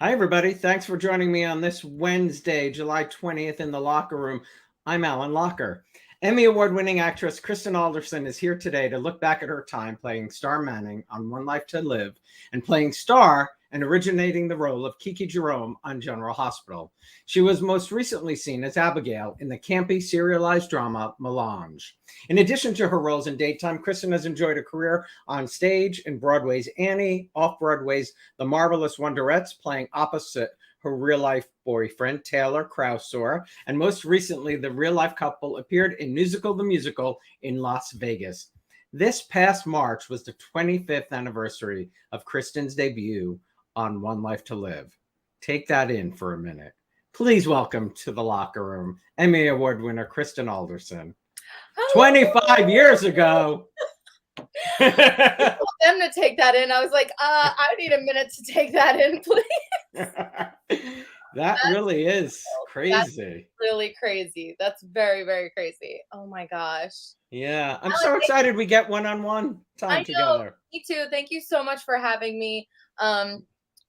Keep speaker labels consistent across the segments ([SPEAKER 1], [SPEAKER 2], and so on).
[SPEAKER 1] Hi, everybody. Thanks for joining me on this Wednesday, July 20th in the Locher Room. I'm Alan Locher. Emmy Award-winning actress Kristen Alderson is here today to look back at her time playing Starr Manning on One Life to Live and playing Starr and originating the role of Kiki Jerome on General Hospital. She was most recently seen as Abigail in the campy serialized drama Mélange. In addition to her roles in daytime, Kristen has enjoyed a career on stage in Broadway's Annie, Off-Broadway's The Marvelous Wonderettes, playing opposite her real-life boyfriend, Taylor Crousore, and most recently, the real-life couple appeared in Newsical The Musical in Las Vegas. This past March was the 25th anniversary of Kristen's debut on One Life to Live. Take that in for a minute. Please welcome to the Locher Room, Emmy Award winner Kristen Alderson. 25 years ago.
[SPEAKER 2] I told them to take that in. I was like, I need a minute to take that in, please.
[SPEAKER 1] That's really is crazy.
[SPEAKER 2] That's really crazy. That's very, very crazy. Oh my gosh.
[SPEAKER 1] Yeah, I'm so excited we get one-on-one time together.
[SPEAKER 2] Me too. Thank you so much for having me.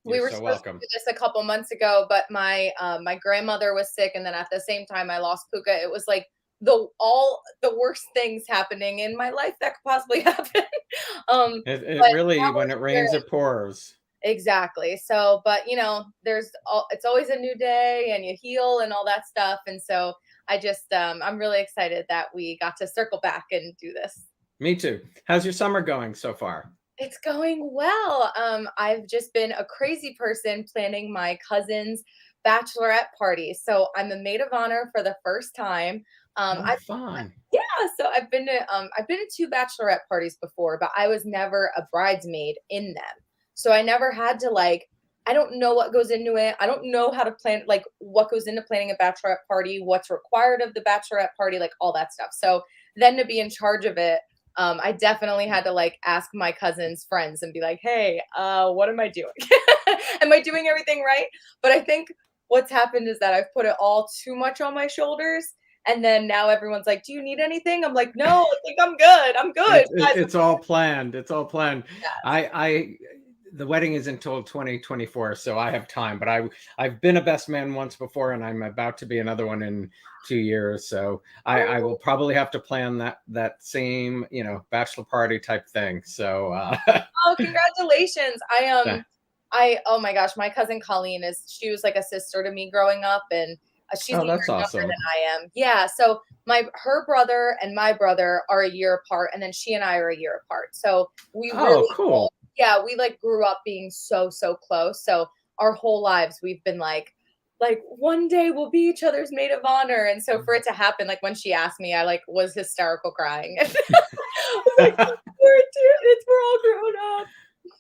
[SPEAKER 2] We were
[SPEAKER 1] so
[SPEAKER 2] supposed
[SPEAKER 1] welcome.
[SPEAKER 2] to do this a couple months ago, but my grandmother was sick, and then at the same time I lost Puka. It was like all the worst things happening in my life that could possibly happen.
[SPEAKER 1] It really, when it rains, it pours.
[SPEAKER 2] Exactly. So, but you know, it's always a new day, and you heal and all that stuff. And so I just, I'm really excited that we got to circle back and do this.
[SPEAKER 1] Me too. How's your summer going so far?
[SPEAKER 2] It's going well. I've just been a crazy person planning my cousin's bachelorette party. So I'm a maid of honor for the first time.
[SPEAKER 1] Fun.
[SPEAKER 2] Yeah, so I've been to two bachelorette parties before, but I was never a bridesmaid in them. So I never had to I don't know what goes into it. I don't know how to plan, what goes into planning a bachelorette party, what's required of the bachelorette party, all that stuff. So then to be in charge of it, I definitely had to ask my cousin's friends and be like, hey, what am I doing? Am I doing everything right? But I think what's happened is that I've put it all too much on my shoulders. And then now everyone's like, do you need anything? I'm like, no, I think I'm good. I'm good.
[SPEAKER 1] It's all planned. It's all planned.
[SPEAKER 2] Yes.
[SPEAKER 1] The wedding is until 2024, so I have time. But I've been a best man once before, and I'm about to be another one in 2 years. So I will probably have to plan that same, bachelor party type thing. So
[SPEAKER 2] oh, congratulations. Oh my gosh, my cousin Colleen she was like a sister to me growing up, and she's
[SPEAKER 1] that's awesome.
[SPEAKER 2] younger than I am. Yeah, so her brother and my brother are a year apart, and then she and I are a year apart. So we really
[SPEAKER 1] cool.
[SPEAKER 2] Yeah, we grew up being so close. So our whole lives we've been like one day we'll be each other's maid of honor. And so for it to happen, when she asked me, I was hysterical crying. We're all grown up.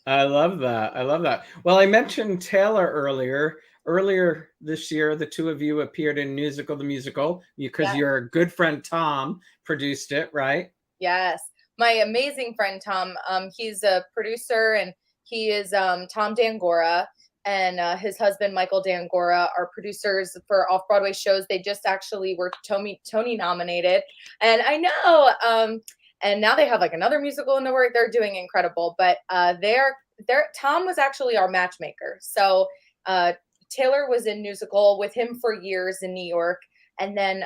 [SPEAKER 1] I love that. Well, I mentioned Taylor earlier. Earlier this year, the two of you appeared in Newsical The Musical because your good friend Tom produced it, right?
[SPEAKER 2] Yes. My amazing friend Tom, he's a producer, and he is Tom Dangora, and his husband Michael Dangora are producers for Off-Broadway shows. They just actually were Tony nominated, and I know, and now they have another musical in the work. They're doing incredible, but Tom was actually our matchmaker. So Taylor was in Newsical with him for years in New York, and then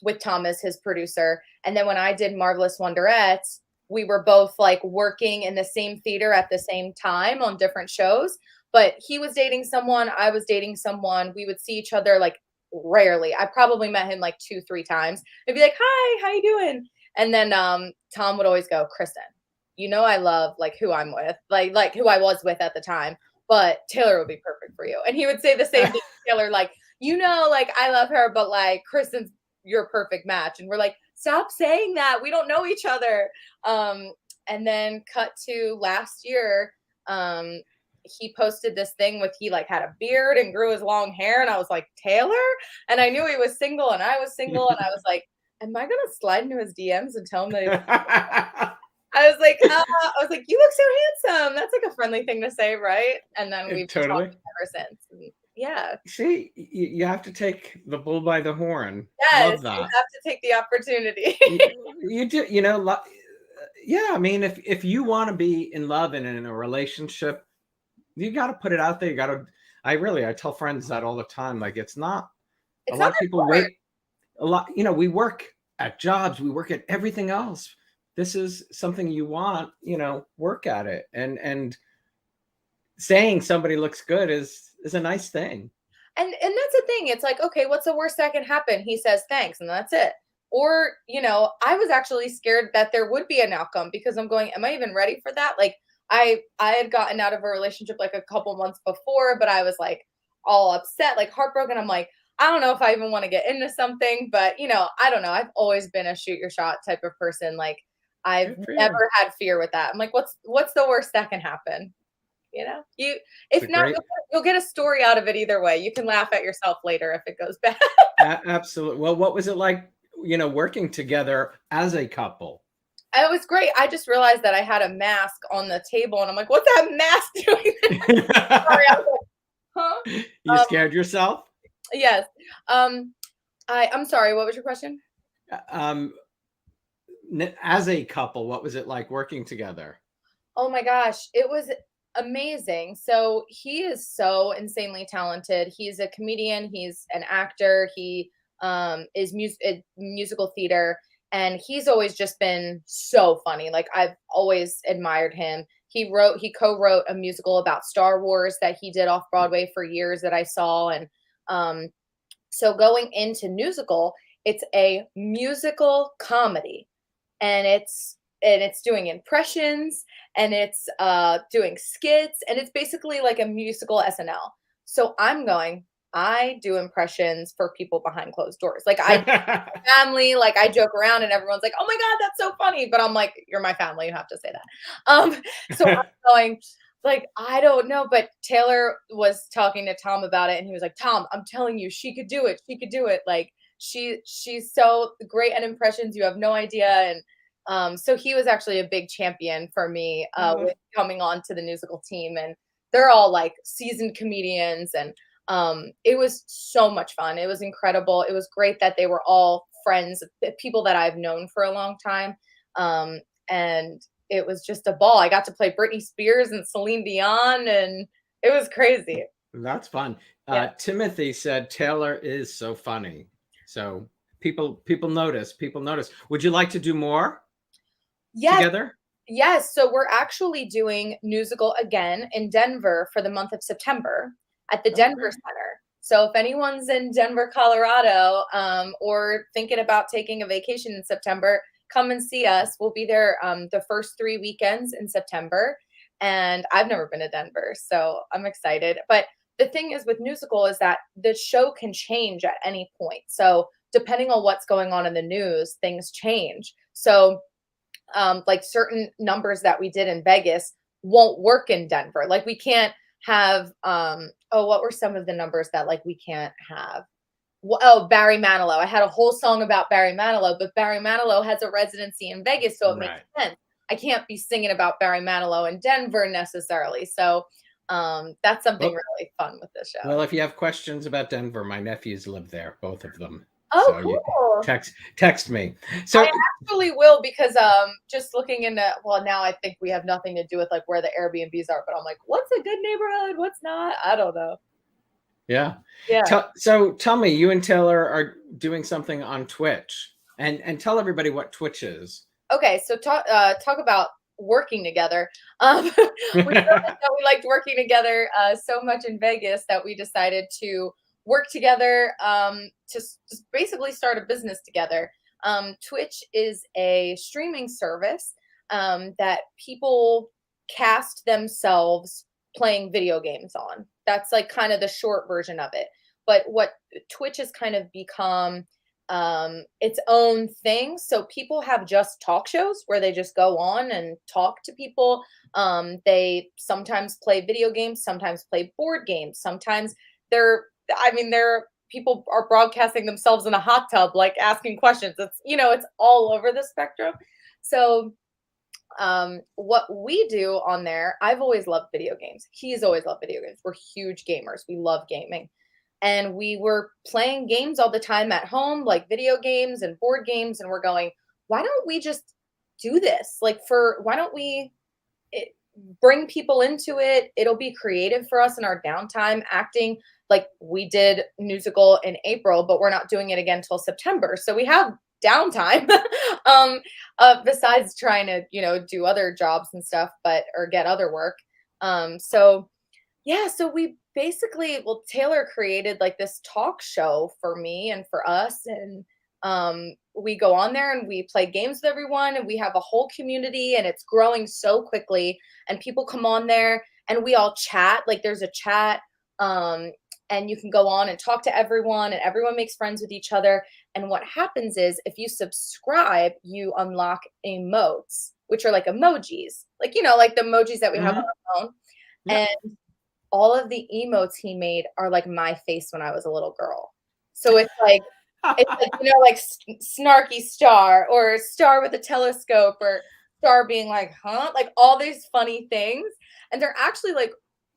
[SPEAKER 2] with Tom as his producer. And then when I did Marvelous Wonderettes, we were both working in the same theater at the same time on different shows. But he was dating someone, I was dating someone. We would see each other rarely. I probably met him 2-3 times. I'd be like, hi, how you doing? And then Tom would always go, Kristen, I love who I'm with, who I was with at the time. But Taylor would be perfect for you. And he would say the same thing to Taylor, I love her, but Kristen's your perfect match. And we're like, stop saying that. We don't know each other. And then cut to last year, he posted this thing with he had a beard and grew his long hair. And I was like, Taylor? And I knew he was single, and I was single. And I was like, am I going to slide into his DMs and tell him that I was like, you look so handsome. That's a friendly thing to say, right? And then we've been talking ever since. And yeah.
[SPEAKER 1] See, you have to take the bull by the horn.
[SPEAKER 2] Yes,
[SPEAKER 1] love that.
[SPEAKER 2] You have to take the opportunity.
[SPEAKER 1] you do, yeah. I mean, if you want to be in love and in a relationship, you got to put it out there. You got to I tell friends that all the time. Like, it's not, a
[SPEAKER 2] It's
[SPEAKER 1] lot
[SPEAKER 2] not
[SPEAKER 1] of people
[SPEAKER 2] hard.
[SPEAKER 1] wait a lot. You know, we work at jobs, we work at everything else. This is something you want, you know, work at it. And saying somebody looks good is a nice thing.
[SPEAKER 2] And that's the thing. It's like, okay, what's the worst that can happen? He says thanks, and that's it. Or, you know, I was actually scared that there would be an outcome because I'm going, am I even ready for that? Like I had gotten out of a relationship like a couple months before, but I was like all upset, like heartbroken. I'm like, I don't know if I even want to get into something, but you know, I don't know. I've always been a shoot your shot type of person. Like I've
[SPEAKER 1] Good for you.
[SPEAKER 2] never had fear with that. I'm like, what's the worst that can happen? You know,
[SPEAKER 1] It's a
[SPEAKER 2] if not,
[SPEAKER 1] great,
[SPEAKER 2] you'll get a story out of it either way. You can laugh at yourself later if it goes bad.
[SPEAKER 1] absolutely. Well, what was it like, you know, working together as a couple?
[SPEAKER 2] It was great. I just realized that I had a mask on the table, and I'm like, "What's that mask doing?" Sorry, I was like, "Huh?"
[SPEAKER 1] You scared yourself?
[SPEAKER 2] Yes. I'm sorry. What was your question?
[SPEAKER 1] Um, as a couple, what was it like working together?
[SPEAKER 2] Oh my gosh, it was amazing. So he is so insanely talented. He's a comedian, he's an actor, he is musical theater, and he's always just been so funny. Like I've always admired him. He co-wrote a musical about Star Wars that he did off Broadway for years that I saw. And um so going into Newsical, it's a musical comedy, and it's doing impressions, and it's doing skits, and it's basically like a musical SNL. So I'm going, I do impressions for people behind closed doors. Like I family, like I joke around and everyone's like, "Oh my god, that's so funny." But I'm like, "You're my family, you have to say that." So I'm going like, I don't know, but Taylor was talking to Tom about it, and he was like, "Tom, I'm telling you, she could do it. She could do it. Like she's so great at impressions. You have no idea." And so he was actually a big champion for me with coming on to the musical team, and they're all like seasoned comedians, and it was so much fun. It was incredible. It was great that they were all friends, people that I've known for a long time. And it was just a ball. I got to play Britney Spears and Celine Dion, and it was crazy.
[SPEAKER 1] That's fun.
[SPEAKER 2] Yeah.
[SPEAKER 1] Timothy said Taylor is so funny. So people notice. People notice. Would you like to do more
[SPEAKER 2] Yes.
[SPEAKER 1] together?
[SPEAKER 2] Yes. So we're actually doing Newsical again in Denver for the month of September at the
[SPEAKER 1] Oh,
[SPEAKER 2] Denver
[SPEAKER 1] great.
[SPEAKER 2] Center. So if anyone's in Denver, Colorado, or thinking about taking a vacation in September, come and see us. We'll be there the first 3 weekends in September. And I've never been to Denver, so I'm excited. But the thing is with Newsical is that the show can change at any point. So depending on what's going on in the news, things change. So like certain numbers that we did in Vegas won't work in Denver. Like we can't have oh, what were some of the numbers that like we can't have? Oh, Barry Manilow. I had a whole song about Barry Manilow, but Barry Manilow has a residency in Vegas, so it makes
[SPEAKER 1] Right.
[SPEAKER 2] sense. I can't be singing about Barry Manilow in Denver necessarily. So that's something
[SPEAKER 1] Well,
[SPEAKER 2] really fun with this show.
[SPEAKER 1] well, if you have questions about Denver, my nephews live there, both of them.
[SPEAKER 2] Oh,
[SPEAKER 1] So you
[SPEAKER 2] cool.
[SPEAKER 1] text me.
[SPEAKER 2] I
[SPEAKER 1] So
[SPEAKER 2] actually will because just looking into, well, now I think we have nothing to do with like where the Airbnbs are, but I'm like, what's a good neighborhood? What's not? I don't know.
[SPEAKER 1] yeah.
[SPEAKER 2] Yeah.
[SPEAKER 1] So tell me, you and Taylor are doing something on Twitch, and tell everybody what Twitch is.
[SPEAKER 2] Okay, so talk about working together. We realized that we liked working together so much in Vegas that we decided to work together to just basically start a business together. Twitch is a streaming service that people cast themselves playing video games on. That's like kind of the short version of it. But what Twitch has kind of become its own thing. So people have just talk shows where they just go on and talk to people. They sometimes play video games, sometimes play board games, sometimes they're people are broadcasting themselves in a hot tub, like asking questions. It's all over the spectrum. So what we do on there, I've always loved video games. He's always loved video games. We're huge gamers. We love gaming. And we were playing games all the time at home, like video games and board games. And we're going, why don't we just do this? Like, why don't we bring people into it. It'll be creative for us in our downtime. Acting, like we did Newsical in April, but we're not doing it again till September. So we have downtime besides trying to, do other jobs and stuff, or get other work. So yeah, so we basically, well, Taylor created like this talk show for me and for us. And we go on there and we play games with everyone, and we have a whole community, and it's growing so quickly. And people come on there and we all chat. Like there's a chat, and you can go on and talk to everyone, and everyone makes friends with each other. And what happens is if you subscribe, you unlock emotes, which are like emojis, like, like the emojis that we have on our phone.
[SPEAKER 1] Yep.
[SPEAKER 2] And all of the emotes he made are like my face when I was a little girl. So it's like, like snarky Starr, or Starr with a telescope, or Starr being like, huh? Like all these funny things. And they're actually like,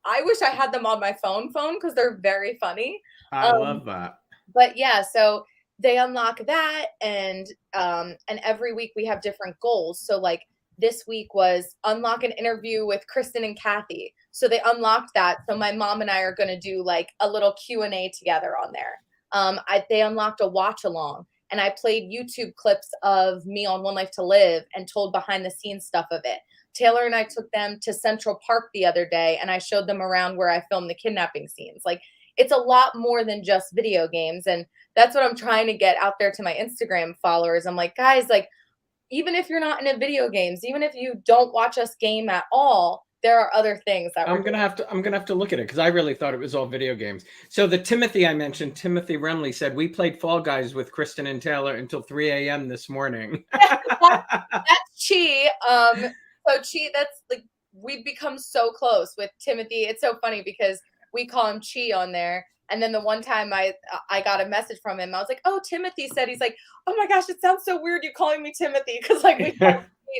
[SPEAKER 2] I wish I had them on my phone because they're very funny.
[SPEAKER 1] I love that.
[SPEAKER 2] But yeah, so they unlock that, and every week we have different goals. So like this week was unlock an interview with Kristen and Kathy. So they unlocked that. So my mom and I are going to do like a little Q&A together on there. They unlocked a watch along, and I played YouTube clips of me on One Life to Live and told behind the scenes stuff of it. Taylor and I took them to Central Park the other day, and I showed them around where I filmed the kidnapping scenes. Like it's a lot more than just video games. And that's what I'm trying to get out there to my Instagram followers. I'm like, guys, like, even if you're not into video games, even if you don't watch us game at all, there are other things that
[SPEAKER 1] I'm gonna have to look at it, because I really thought it was all video games. So the Timothy I mentioned, Timothy Remley, said we played Fall Guys with Kristen and Taylor until 3 a.m. this morning.
[SPEAKER 2] That's Chi. So Chi, that's like, we've become so close with Timothy. It's so funny because we call him Chi on there. And then the one time I got a message from him, I was like, oh, Timothy said, he's like, oh my gosh, it sounds so weird you calling me Timothy. Because like we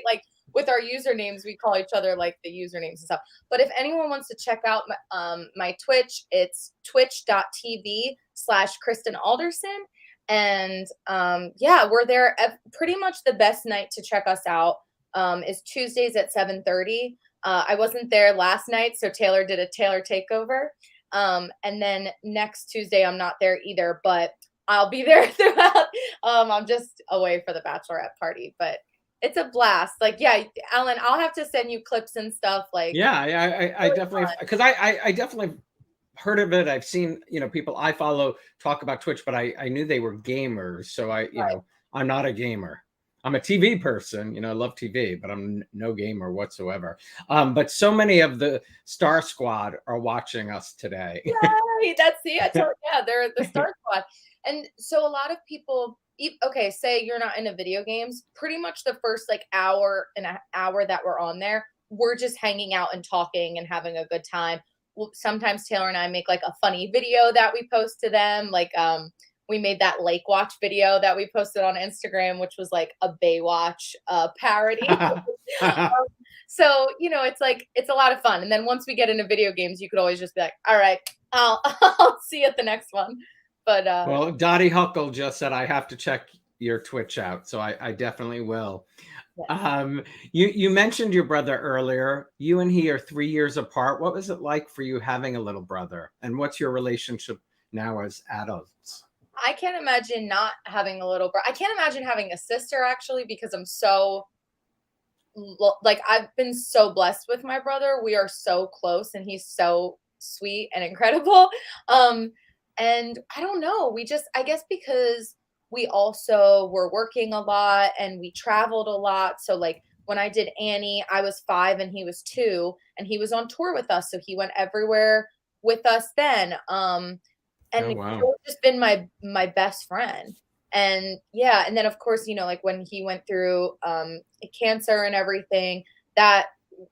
[SPEAKER 2] like with our usernames, we call each other like the usernames and stuff. But if anyone wants to check out my Twitch, it's twitch.tv/Kristen Alderson. And yeah, we're there. Pretty much the best night to check us out is Tuesdays at 7:30. I wasn't there last night, so Taylor did a Taylor takeover. And then next Tuesday, I'm not there either, but I'll be there throughout. I'm just away for the bachelorette party, but it's a blast. Like, yeah, Alan, I'll have to send you clips and stuff. Like,
[SPEAKER 1] yeah, I definitely, because I definitely heard of it. I've seen, people I follow talk about Twitch, but I knew they were gamers. So I'm not a gamer. I'm a TV person, I love TV, but I'm no gamer whatsoever. But so many of the Star Squad are watching us today.
[SPEAKER 2] Yay, they're the Star Squad. And so a lot of people, okay, say you're not into video games, pretty much the first like hour that we're on there, we're just hanging out and talking and having a good time. Sometimes Taylor and I make like a funny video that we post to them. Like, we made that Lake Watch video that we posted on Instagram, which was like a Baywatch parody. So, it's like, it's a lot of fun. And then once we get into video games, you could always just be like, all right, I'll see you at the next one. But
[SPEAKER 1] well, Dottie Huckle just said I have to check your Twitch out, so I definitely will. Yes. You mentioned your brother earlier. You and he are 3 years apart. What was it like for you having a little brother, and what's your relationship now as adults?
[SPEAKER 2] I can't imagine not having a little brother. I can't imagine having a sister, actually, because I'm so, like, I've been so blessed with my brother. We are so close, and he's so sweet and incredible. And I don't know. I guess because we also were working a lot and we traveled a lot. So like when I did Annie, I was 5 and he was 2, and he was on tour with us. So he went everywhere with us then. And
[SPEAKER 1] oh, wow.
[SPEAKER 2] He's just been my best friend. And yeah, and then of course, like when he went through cancer and everything, that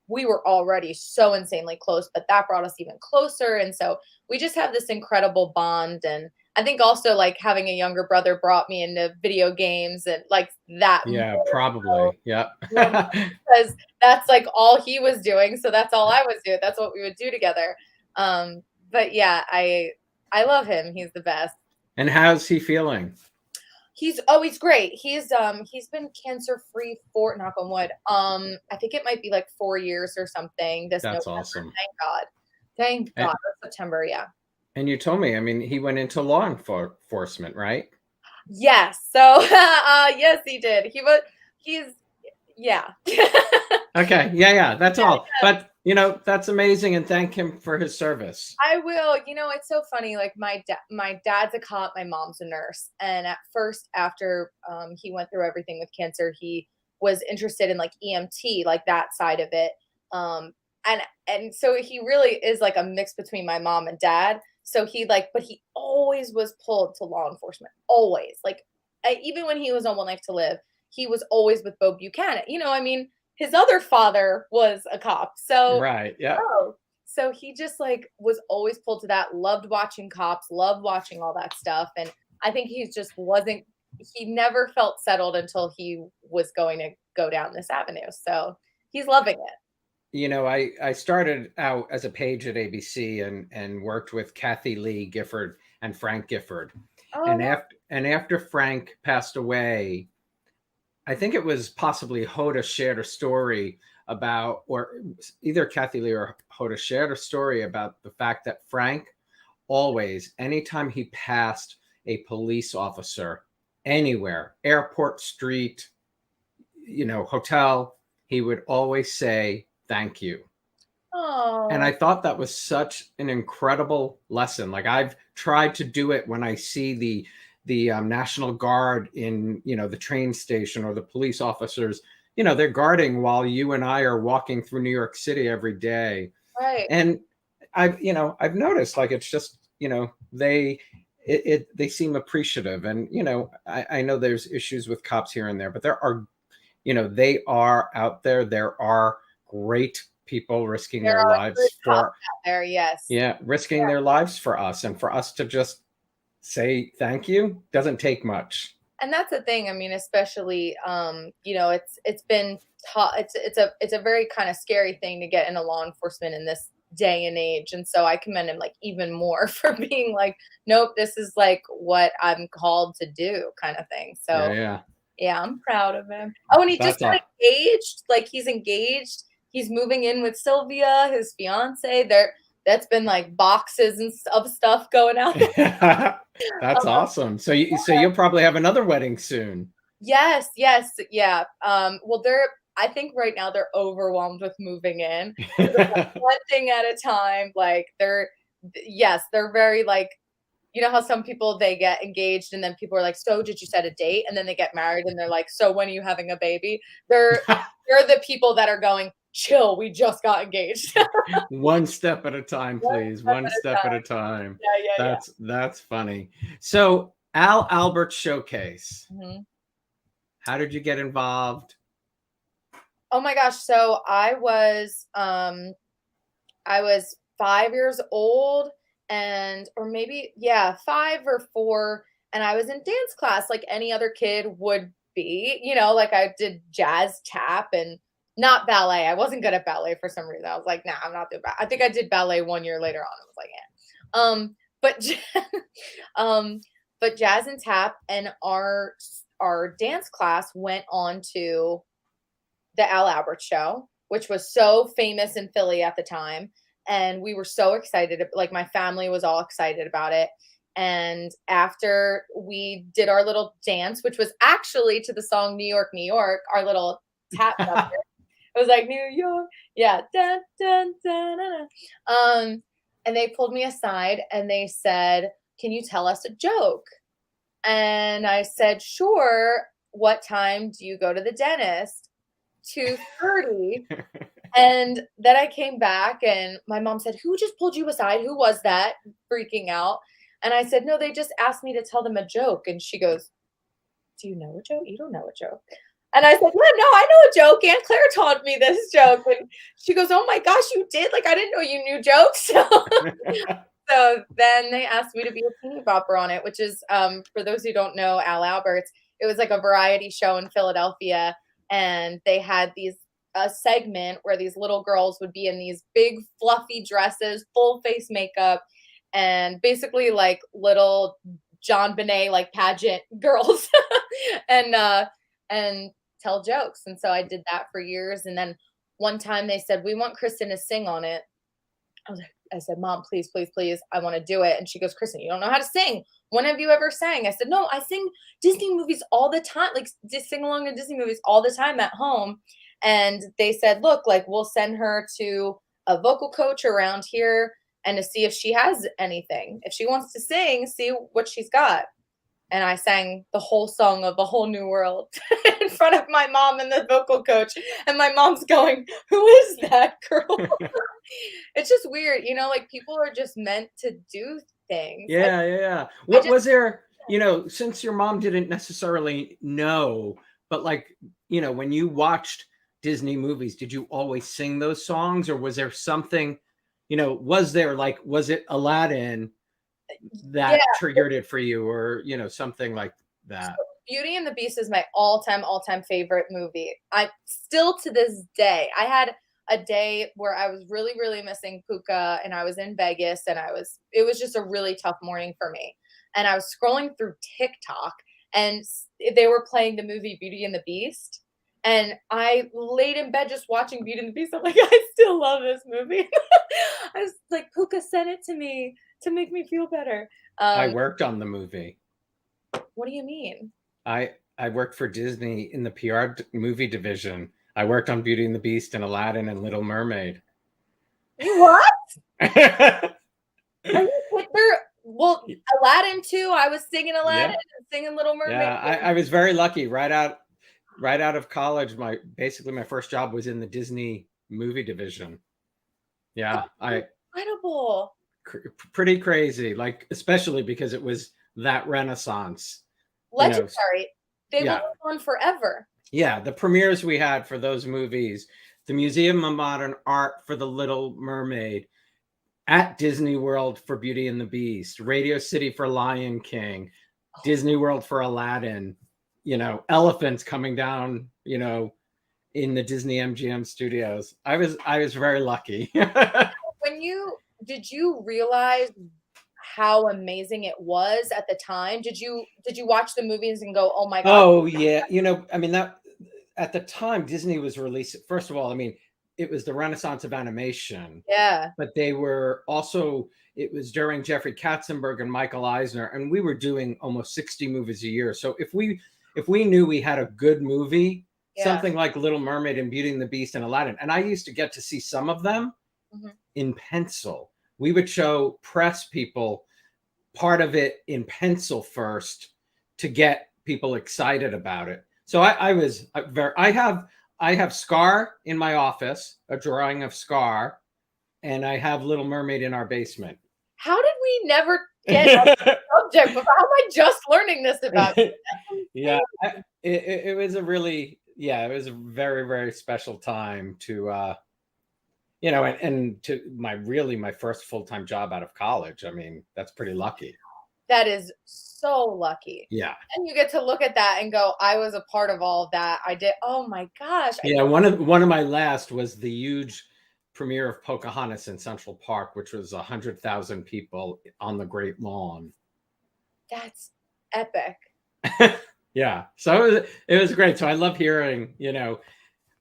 [SPEAKER 2] we were already so insanely close, but that brought us even closer. And so we just have this incredible bond. And I think also like having a younger brother brought me into video games and like that.
[SPEAKER 1] Yeah, probably. Yeah.
[SPEAKER 2] Because that's like all he was doing. So that's all I was doing. That's what we would do together. But yeah, I love him. He's the best.
[SPEAKER 1] And how's he feeling?
[SPEAKER 2] He's great. He's been cancer free for, knock on wood. I think it might be like 4 years or something this
[SPEAKER 1] That's
[SPEAKER 2] November.
[SPEAKER 1] awesome.
[SPEAKER 2] Thank
[SPEAKER 1] And,
[SPEAKER 2] God. September, yeah.
[SPEAKER 1] and you told me, I mean, he went into law enforcement, right?
[SPEAKER 2] Yes. So yes, he did. He's yeah.
[SPEAKER 1] Okay. Yeah. That's all. But that's amazing, and thank him for his service.
[SPEAKER 2] I will. It's so funny. Like my dad's a cop, my mom's a nurse, and at first, after he went through everything with cancer, he was interested in like EMT, like that side of it. Um, and so he really is like a mix between my mom and dad. So but he always was pulled to law enforcement. Always, like even when he was on One Life to Live, he was always with Bo Buchanan. I mean, his other father was a cop, so.
[SPEAKER 1] Right. Yeah.
[SPEAKER 2] Oh, so he just like was always pulled to that, loved watching cops, loved watching all that stuff. And I think he never felt settled until he was going to go down this avenue. So he's loving it.
[SPEAKER 1] I started out as a page at ABC and worked with Kathy Lee Gifford and Frank Gifford.
[SPEAKER 2] Oh,
[SPEAKER 1] And after Frank passed away, I think it was possibly Hoda shared a story about, or either Kathy Lee or Hoda shared a story about the fact that Frank always, anytime he passed a police officer anywhere, airport, street, hotel, he would always say, "Thank you."
[SPEAKER 2] oh,
[SPEAKER 1] And I thought that was such an incredible lesson. Like, I've tried to do it when I see the National Guard in the train station, or the police officers. They're guarding while you and I are walking through New York City every day.
[SPEAKER 2] right.
[SPEAKER 1] And I've noticed, like, it's just they seem appreciative. And I know there's issues with cops here and there, but there are they are out there. There are great people risking
[SPEAKER 2] There
[SPEAKER 1] their
[SPEAKER 2] are
[SPEAKER 1] lives
[SPEAKER 2] good cops
[SPEAKER 1] for
[SPEAKER 2] out there, yes.
[SPEAKER 1] risking their lives for us, and for us to just say thank you doesn't take much.
[SPEAKER 2] And that's the thing. I mean, especially, it's been tough. It's a very kind of scary thing to get into law enforcement in this day and age. And so I commend him like even more for being like, nope, this is like what I'm called to do, kind of thing. So
[SPEAKER 1] Yeah,
[SPEAKER 2] I'm proud of him. Oh, and he just
[SPEAKER 1] that's
[SPEAKER 2] got
[SPEAKER 1] all.
[SPEAKER 2] engaged. Like he's engaged. He's moving in with Sylvia, his fiance. That's been like boxes of stuff going out there.
[SPEAKER 1] That's awesome. So you'll probably have another wedding soon.
[SPEAKER 2] Yes, yeah. Well, I think right now they're overwhelmed with moving in. So they're like one thing at a time. Like they're very like, how some people, they get engaged and then people are like, so did you set a date? And then they get married and they're like, so when are you having a baby? They're the people that are going, chill, we just got engaged.
[SPEAKER 1] One step at a time, please. One step at a time.
[SPEAKER 2] Yeah.
[SPEAKER 1] That's funny. So, Al Albert Showcase.
[SPEAKER 2] Mm-hmm.
[SPEAKER 1] How did you get involved?
[SPEAKER 2] Oh my gosh. So I was 5 years old, or maybe, 5 or 4. And I was in dance class like any other kid would be, like I did jazz, tap, and not ballet. I wasn't good at ballet for some reason. I was like, nah, I'm not doing ballet. I think I did ballet 1 year later on. I was like, yeah. But jazz and tap, and our dance class went on to the Al Albert show, which was so famous in Philly at the time. And we were so excited. Like my family was all excited about it. And after we did our little dance, which was actually to the song New York, New York, our little tap number. It was like New York. Yeah. Dun, dun, dun, dun, dun. And they pulled me aside and they said, can you tell us a joke? And I said, sure. What time do you go to the dentist? 2:30. And then I came back and my mom said, who just pulled you aside? Who was that? Freaking out. And I said, no, they just asked me to tell them a joke. And she goes, do you know a joke? You don't know a joke. And I said, yeah, no, I know a joke. Aunt Claire taught me this joke. And she goes, oh my gosh, you did? Like, I didn't know you knew jokes. So then they asked me to be a teeny bopper on it, which is, for those who don't know Al Albert's, it was like a variety show in Philadelphia. And they had a segment where these little girls would be in these big fluffy dresses, full face makeup, and basically like little John Bonet like pageant girls and tell jokes. And so I did that for years. And then one time they said, we want Kristen to sing on it. I said, Mom, please, please, please, I want to do it. And she goes, Kristen, you don't know how to sing. When have you ever sang? I said, no, I sing Disney movies all the time, like just sing along to Disney movies all the time at home. And they said, look, like we'll send her to a vocal coach around here and to see if she has anything. If she wants to sing, see what she's got. And I sang the whole song of A Whole New World in front of my mom and the vocal coach. And my mom's going, who is that girl? It's just weird. You know, like people are just meant to do things.
[SPEAKER 1] Yeah. What was there, you know, since your mom didn't necessarily know, but like, you know, when you watched Disney movies, did you always sing those songs, or was there something, you know, was it Aladdin that triggered it for you, or, you know, something like that?
[SPEAKER 2] So Beauty and the Beast is my all-time favorite movie. I still to this day, I had a day where I was really, really missing Puka, and I was in Vegas, and it was just a really tough morning for me. And I was scrolling through TikTok, and they were playing the movie Beauty and the Beast. And I laid in bed just watching Beauty and the Beast. I'm like, I still love this movie. I was like, Puka sent it to me to make me feel better.
[SPEAKER 1] I worked on the movie.
[SPEAKER 2] What do you mean?
[SPEAKER 1] I worked for Disney in the PR movie division. I worked on Beauty and the Beast and Aladdin and Little Mermaid.
[SPEAKER 2] What? Well, Aladdin too. I was singing Aladdin and singing Little Mermaid.
[SPEAKER 1] Yeah, I was very lucky. Right out of college, my first job was in the Disney movie division. Yeah,
[SPEAKER 2] incredible.
[SPEAKER 1] Pretty crazy, like especially because it was that Renaissance.
[SPEAKER 2] Legendary. You know, they will live on forever.
[SPEAKER 1] Yeah, the premieres we had for those movies, the Museum of Modern Art for The Little Mermaid, at Disney World for Beauty and the Beast, Radio City for Lion King, Disney World for Aladdin, you know, elephants coming down, you know, in the Disney MGM studios. I was very lucky.
[SPEAKER 2] Did you realize how amazing it was at the time? Did you watch the movies and go, oh my God?
[SPEAKER 1] Oh yeah. You know, I mean, that at the time Disney was releasing, first of all, I mean, it was the Renaissance of animation.
[SPEAKER 2] Yeah.
[SPEAKER 1] But they were also, it was during Jeffrey Katzenberg and Michael Eisner, and we were doing almost 60 movies a year. So if we knew we had a good movie, something like Little Mermaid and Beauty and the Beast and Aladdin, and I used to get to see some of them in pencil. We would show press people part of it in pencil first to get people excited about it. So I have Scar in my office, a drawing of Scar, and I have Little Mermaid in our basement.
[SPEAKER 2] How did we never get on the subject? How am I just learning this about you?
[SPEAKER 1] Yeah, it was a really, it was a very, very special time to, you know, and to my first full-time job out of college. I mean, that's pretty lucky.
[SPEAKER 2] That is so lucky.
[SPEAKER 1] Yeah.
[SPEAKER 2] And you get to look at that and go, I was a part of all of that. I did. Oh my gosh.
[SPEAKER 1] Yeah. One of my last was the huge premiere of Pocahontas in Central Park, which was 100,000 people on the Great Lawn.
[SPEAKER 2] That's epic.
[SPEAKER 1] Yeah. So it was great. So I love hearing, you know,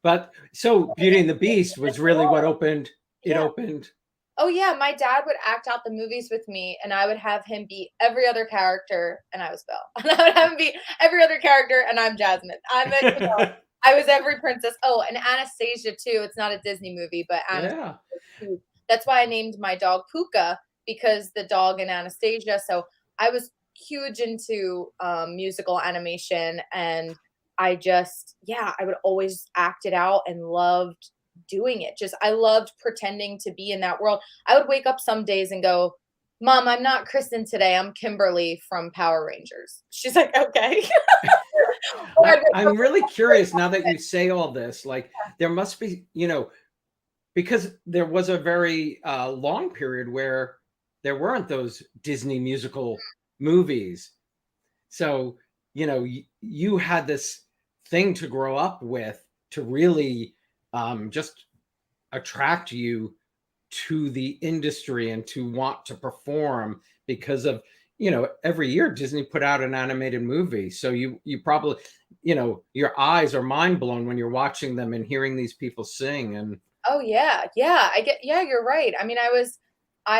[SPEAKER 1] but so Beauty and the Beast was really what opened. It opened.
[SPEAKER 2] Oh yeah, my dad would act out the movies with me, and I would have him be every other character, and I was Belle. And I would have him be every other character, and I'm Jasmine. I was every princess. Oh, and Anastasia too. It's not a Disney movie, but Anastasia. Yeah. That's why I named my dog Puka, because the dog in Anastasia. So I was huge into musical animation, and I would always act it out and loved doing it. I loved pretending to be in that world. I would wake up some days and go, Mom, I'm not Kristen today. I'm Kimberly from Power Rangers. She's like, okay.
[SPEAKER 1] I'm really curious now that you say all this, like there must be, you know, because there was a very long period where there weren't those Disney musical movies. So, you know, you had this thing to grow up with to really just attract you to the industry and to want to perform because of, every year Disney put out an animated movie. So you probably, your eyes are mind blown when you're watching them and hearing these people sing. And
[SPEAKER 2] Oh yeah, yeah. Yeah, you're right. I mean, I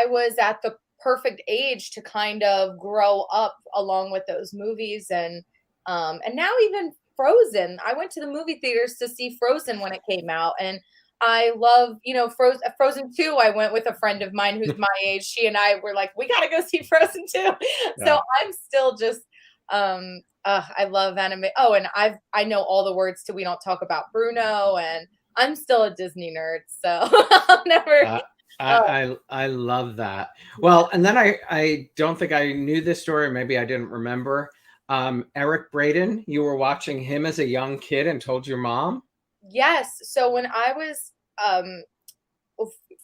[SPEAKER 2] was at the perfect age to kind of grow up along with those movies, and now even Frozen. I went to the movie theaters to see Frozen when it came out, and I love, Frozen 2. I went with a friend of mine who's my age. She and I were like, we got to go see Frozen 2. So
[SPEAKER 1] yeah.
[SPEAKER 2] I'm still just I love anime. Oh, and I know all the words to We Don't Talk About Bruno, and I'm still a Disney nerd, so I'll never.
[SPEAKER 1] Uh,
[SPEAKER 2] Oh,
[SPEAKER 1] I love that. Well, and then I don't think I knew this story. Maybe I didn't remember. Eric Braeden, you were watching him as a young kid and told your mom?
[SPEAKER 2] yes. So when I was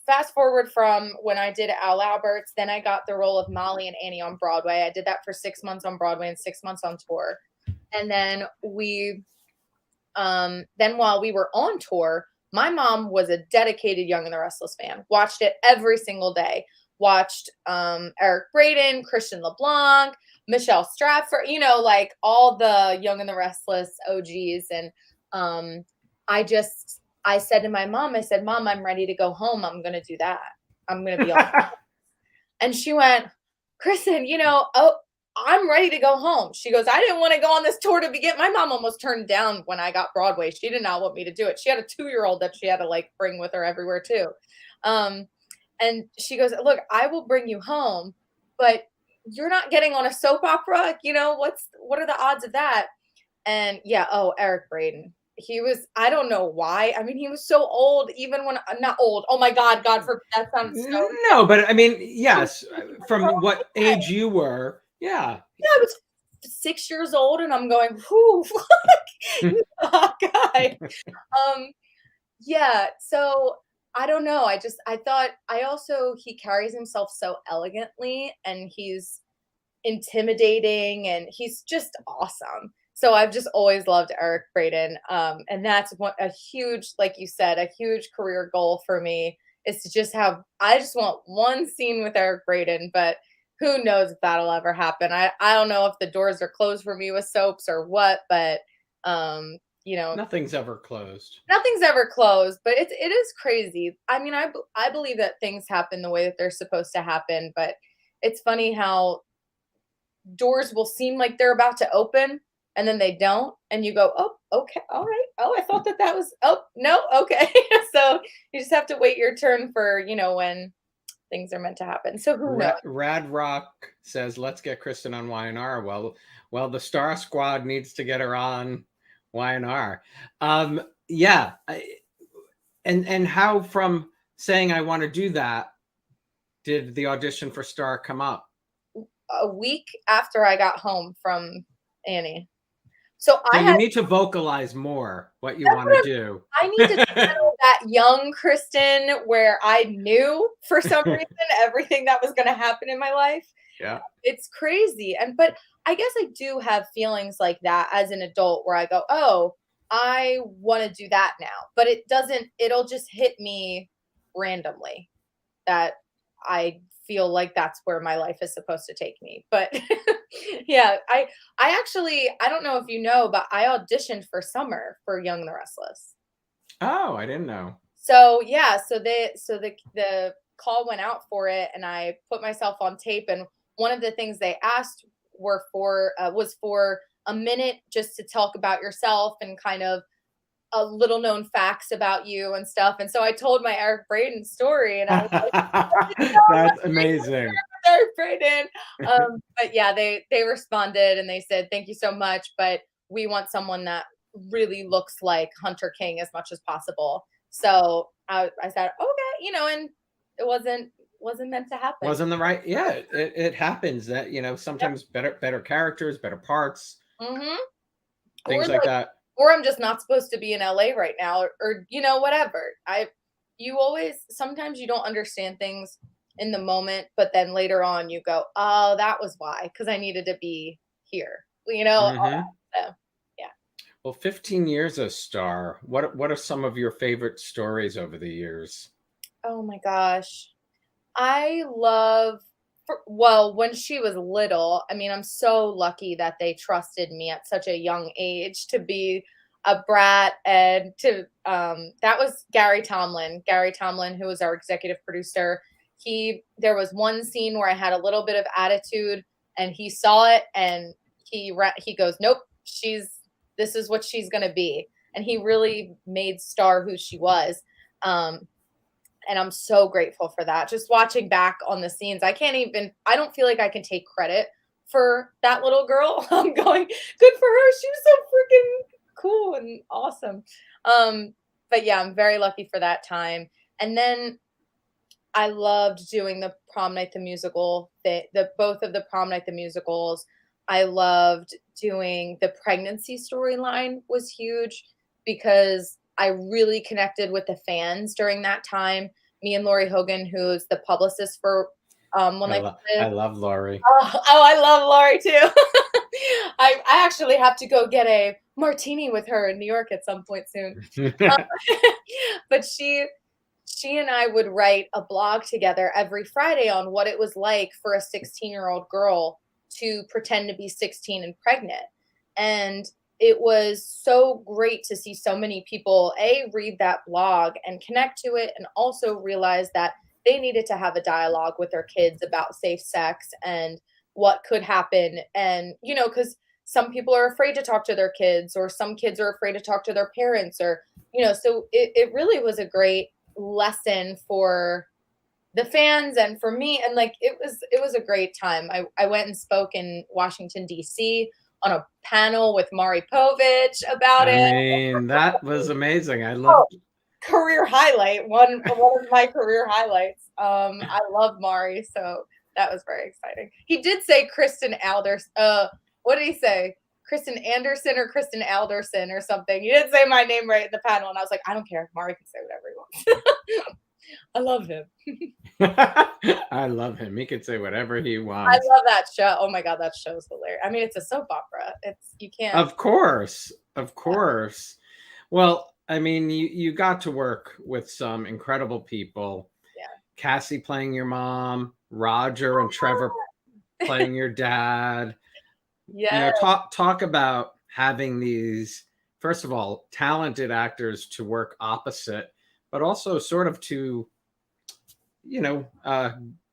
[SPEAKER 2] fast forward from when I did Al Alberts, then I got the role of Molly and Annie on Broadway. I did that for 6 months on Broadway and 6 months on tour, and then then while we were on tour, my mom was a dedicated Young and the Restless fan. Watched it every single day. Watched Eric Braeden, Christian LeBlanc, Michelle Stratford, like all the Young and the Restless OGs. And I said to my mom, I said, Mom, I'm ready to go home. I'm going to do that. I'm going to be on. And she went, Kristen, oh, I'm ready to go home. She goes, I didn't want to go on this tour to begin. My mom almost turned down when I got Broadway. She did not want me to do it. She had a 2-year-old that she had to like bring with her everywhere too. And she goes, look, I will bring you home, but you're not getting on a soap opera. What are the odds of that? And yeah, oh, Eric Braeden. I don't know why. I mean, he was so old, even when not old. Oh my God, God forbid, that sounds so.
[SPEAKER 1] No, but I mean, yes, from what age you were, yeah.
[SPEAKER 2] Yeah, I was 6 years old, and I'm going, whoo, hot guy. Yeah. So I don't know. I thought he carries himself so elegantly, and he's intimidating, and he's just awesome. So I've just always loved Eric Braeden. And that's a huge, like you said, a huge career goal for me is to I just want one scene with Eric Braeden, but who knows if that'll ever happen. I don't know if the doors are closed for me with soaps or what, but
[SPEAKER 1] Nothing's ever closed.
[SPEAKER 2] nothing's ever closed, but it is crazy. I mean, I believe that things happen the way that they're supposed to happen, but it's funny how doors will seem like they're about to open and then they don't, and you go, oh, okay, all right, oh, I thought that was, oh no, okay. So you just have to wait your turn for when things are meant to happen. So who knows?
[SPEAKER 1] Rad Rock says, let's get Kristen on Y&R. Well, the Star Squad needs to get her on Y&R. Yeah. And how from saying I want to do that did the audition for Star come up?
[SPEAKER 2] A week after I got home from Annie. So
[SPEAKER 1] you need to vocalize more what you want to do.
[SPEAKER 2] I need to channel that young Kristen where I knew for some reason everything that was going to happen in my life.
[SPEAKER 1] Yeah.
[SPEAKER 2] It's crazy. But I guess I do have feelings like that as an adult where I go, oh, I want to do that now. But it'll just hit me randomly that I feel like that's where my life is supposed to take me. But yeah, I actually, I don't know if you know, but I auditioned for Summer for Young and the Restless.
[SPEAKER 1] Oh, I didn't know.
[SPEAKER 2] So yeah, the call went out for it, and I put myself on tape. And one of the things they asked was for a minute just to talk about yourself and kind of a little known facts about you and stuff. And so I told my Eric Braeden story, and I was like,
[SPEAKER 1] that's amazing.
[SPEAKER 2] Eric Braeden. But yeah, they responded and they said, thank you so much, but we want someone that really looks like Hunter King as much as possible. So I said, okay, and it wasn't meant to happen.
[SPEAKER 1] Wasn't the right. Yeah, it happens that, sometimes better characters, better parts, things like that.
[SPEAKER 2] Or I'm just not supposed to be in LA right now, or whatever. Sometimes you don't understand things in the moment, but then later on you go, oh, that was why, because I needed to be here. So, yeah.
[SPEAKER 1] Well, 15 years as Starr. What are some of your favorite stories over the years?
[SPEAKER 2] Oh my gosh. I love Well, when she was little, I mean, I'm so lucky that they trusted me at such a young age to be a brat and to that was Gary Tomlin. Gary Tomlin, who was our executive producer. There was one scene where I had a little bit of attitude and he saw it and he goes, "Nope, this is what she's going to be." And he really made Starr who she was. And I'm so grateful for that. Just watching back on the scenes, I don't feel like I can take credit for that little girl. I'm going, good for her. She was so freaking cool and awesome. But yeah, I'm very lucky for that time. And then I loved doing the Prom Night the Musical, both of the Prom Night the Musicals. I loved doing the pregnancy storyline was huge because I really connected with the fans during that time. Me and Lori Hogan, who's the publicist for One Life to Live.
[SPEAKER 1] I love Lori.
[SPEAKER 2] Oh, I love Lori too. I actually have to go get a martini with her in New York at some point soon. But she and I would write a blog together every Friday on what it was like for a 16-year-old girl to pretend to be 16 and pregnant. And it was so great to see so many people, read that blog and connect to it, and also realize that they needed to have a dialogue with their kids about safe sex and what could happen. And, because some people are afraid to talk to their kids, or some kids are afraid to talk to their parents, or, so it really was a great lesson for the fans and for me. And like, it was a great time. I went and spoke in Washington, D.C. on a panel with Maury Povich about it.
[SPEAKER 1] I mean, that was amazing. I love
[SPEAKER 2] career highlight. One of my career highlights. I love Maury, so that was very exciting. He did say Kristen Alderson. What did he say? Kristen Anderson or Kristen Alderson or something. He didn't say my name right in the panel, and I was like, I don't care. Maury can say whatever he wants. I love him.
[SPEAKER 1] I love him. He can say whatever he wants.
[SPEAKER 2] I love that show. Oh my God, that show's hilarious. I mean, it's a soap opera. You can't.
[SPEAKER 1] Of course. Well, I mean, you got to work with some incredible people.
[SPEAKER 2] Yeah.
[SPEAKER 1] Cassie playing your mom, Roger and Trevor playing your dad.
[SPEAKER 2] Yeah.
[SPEAKER 1] Talk about having these, first of all, talented actors to work opposite, but also sort of to,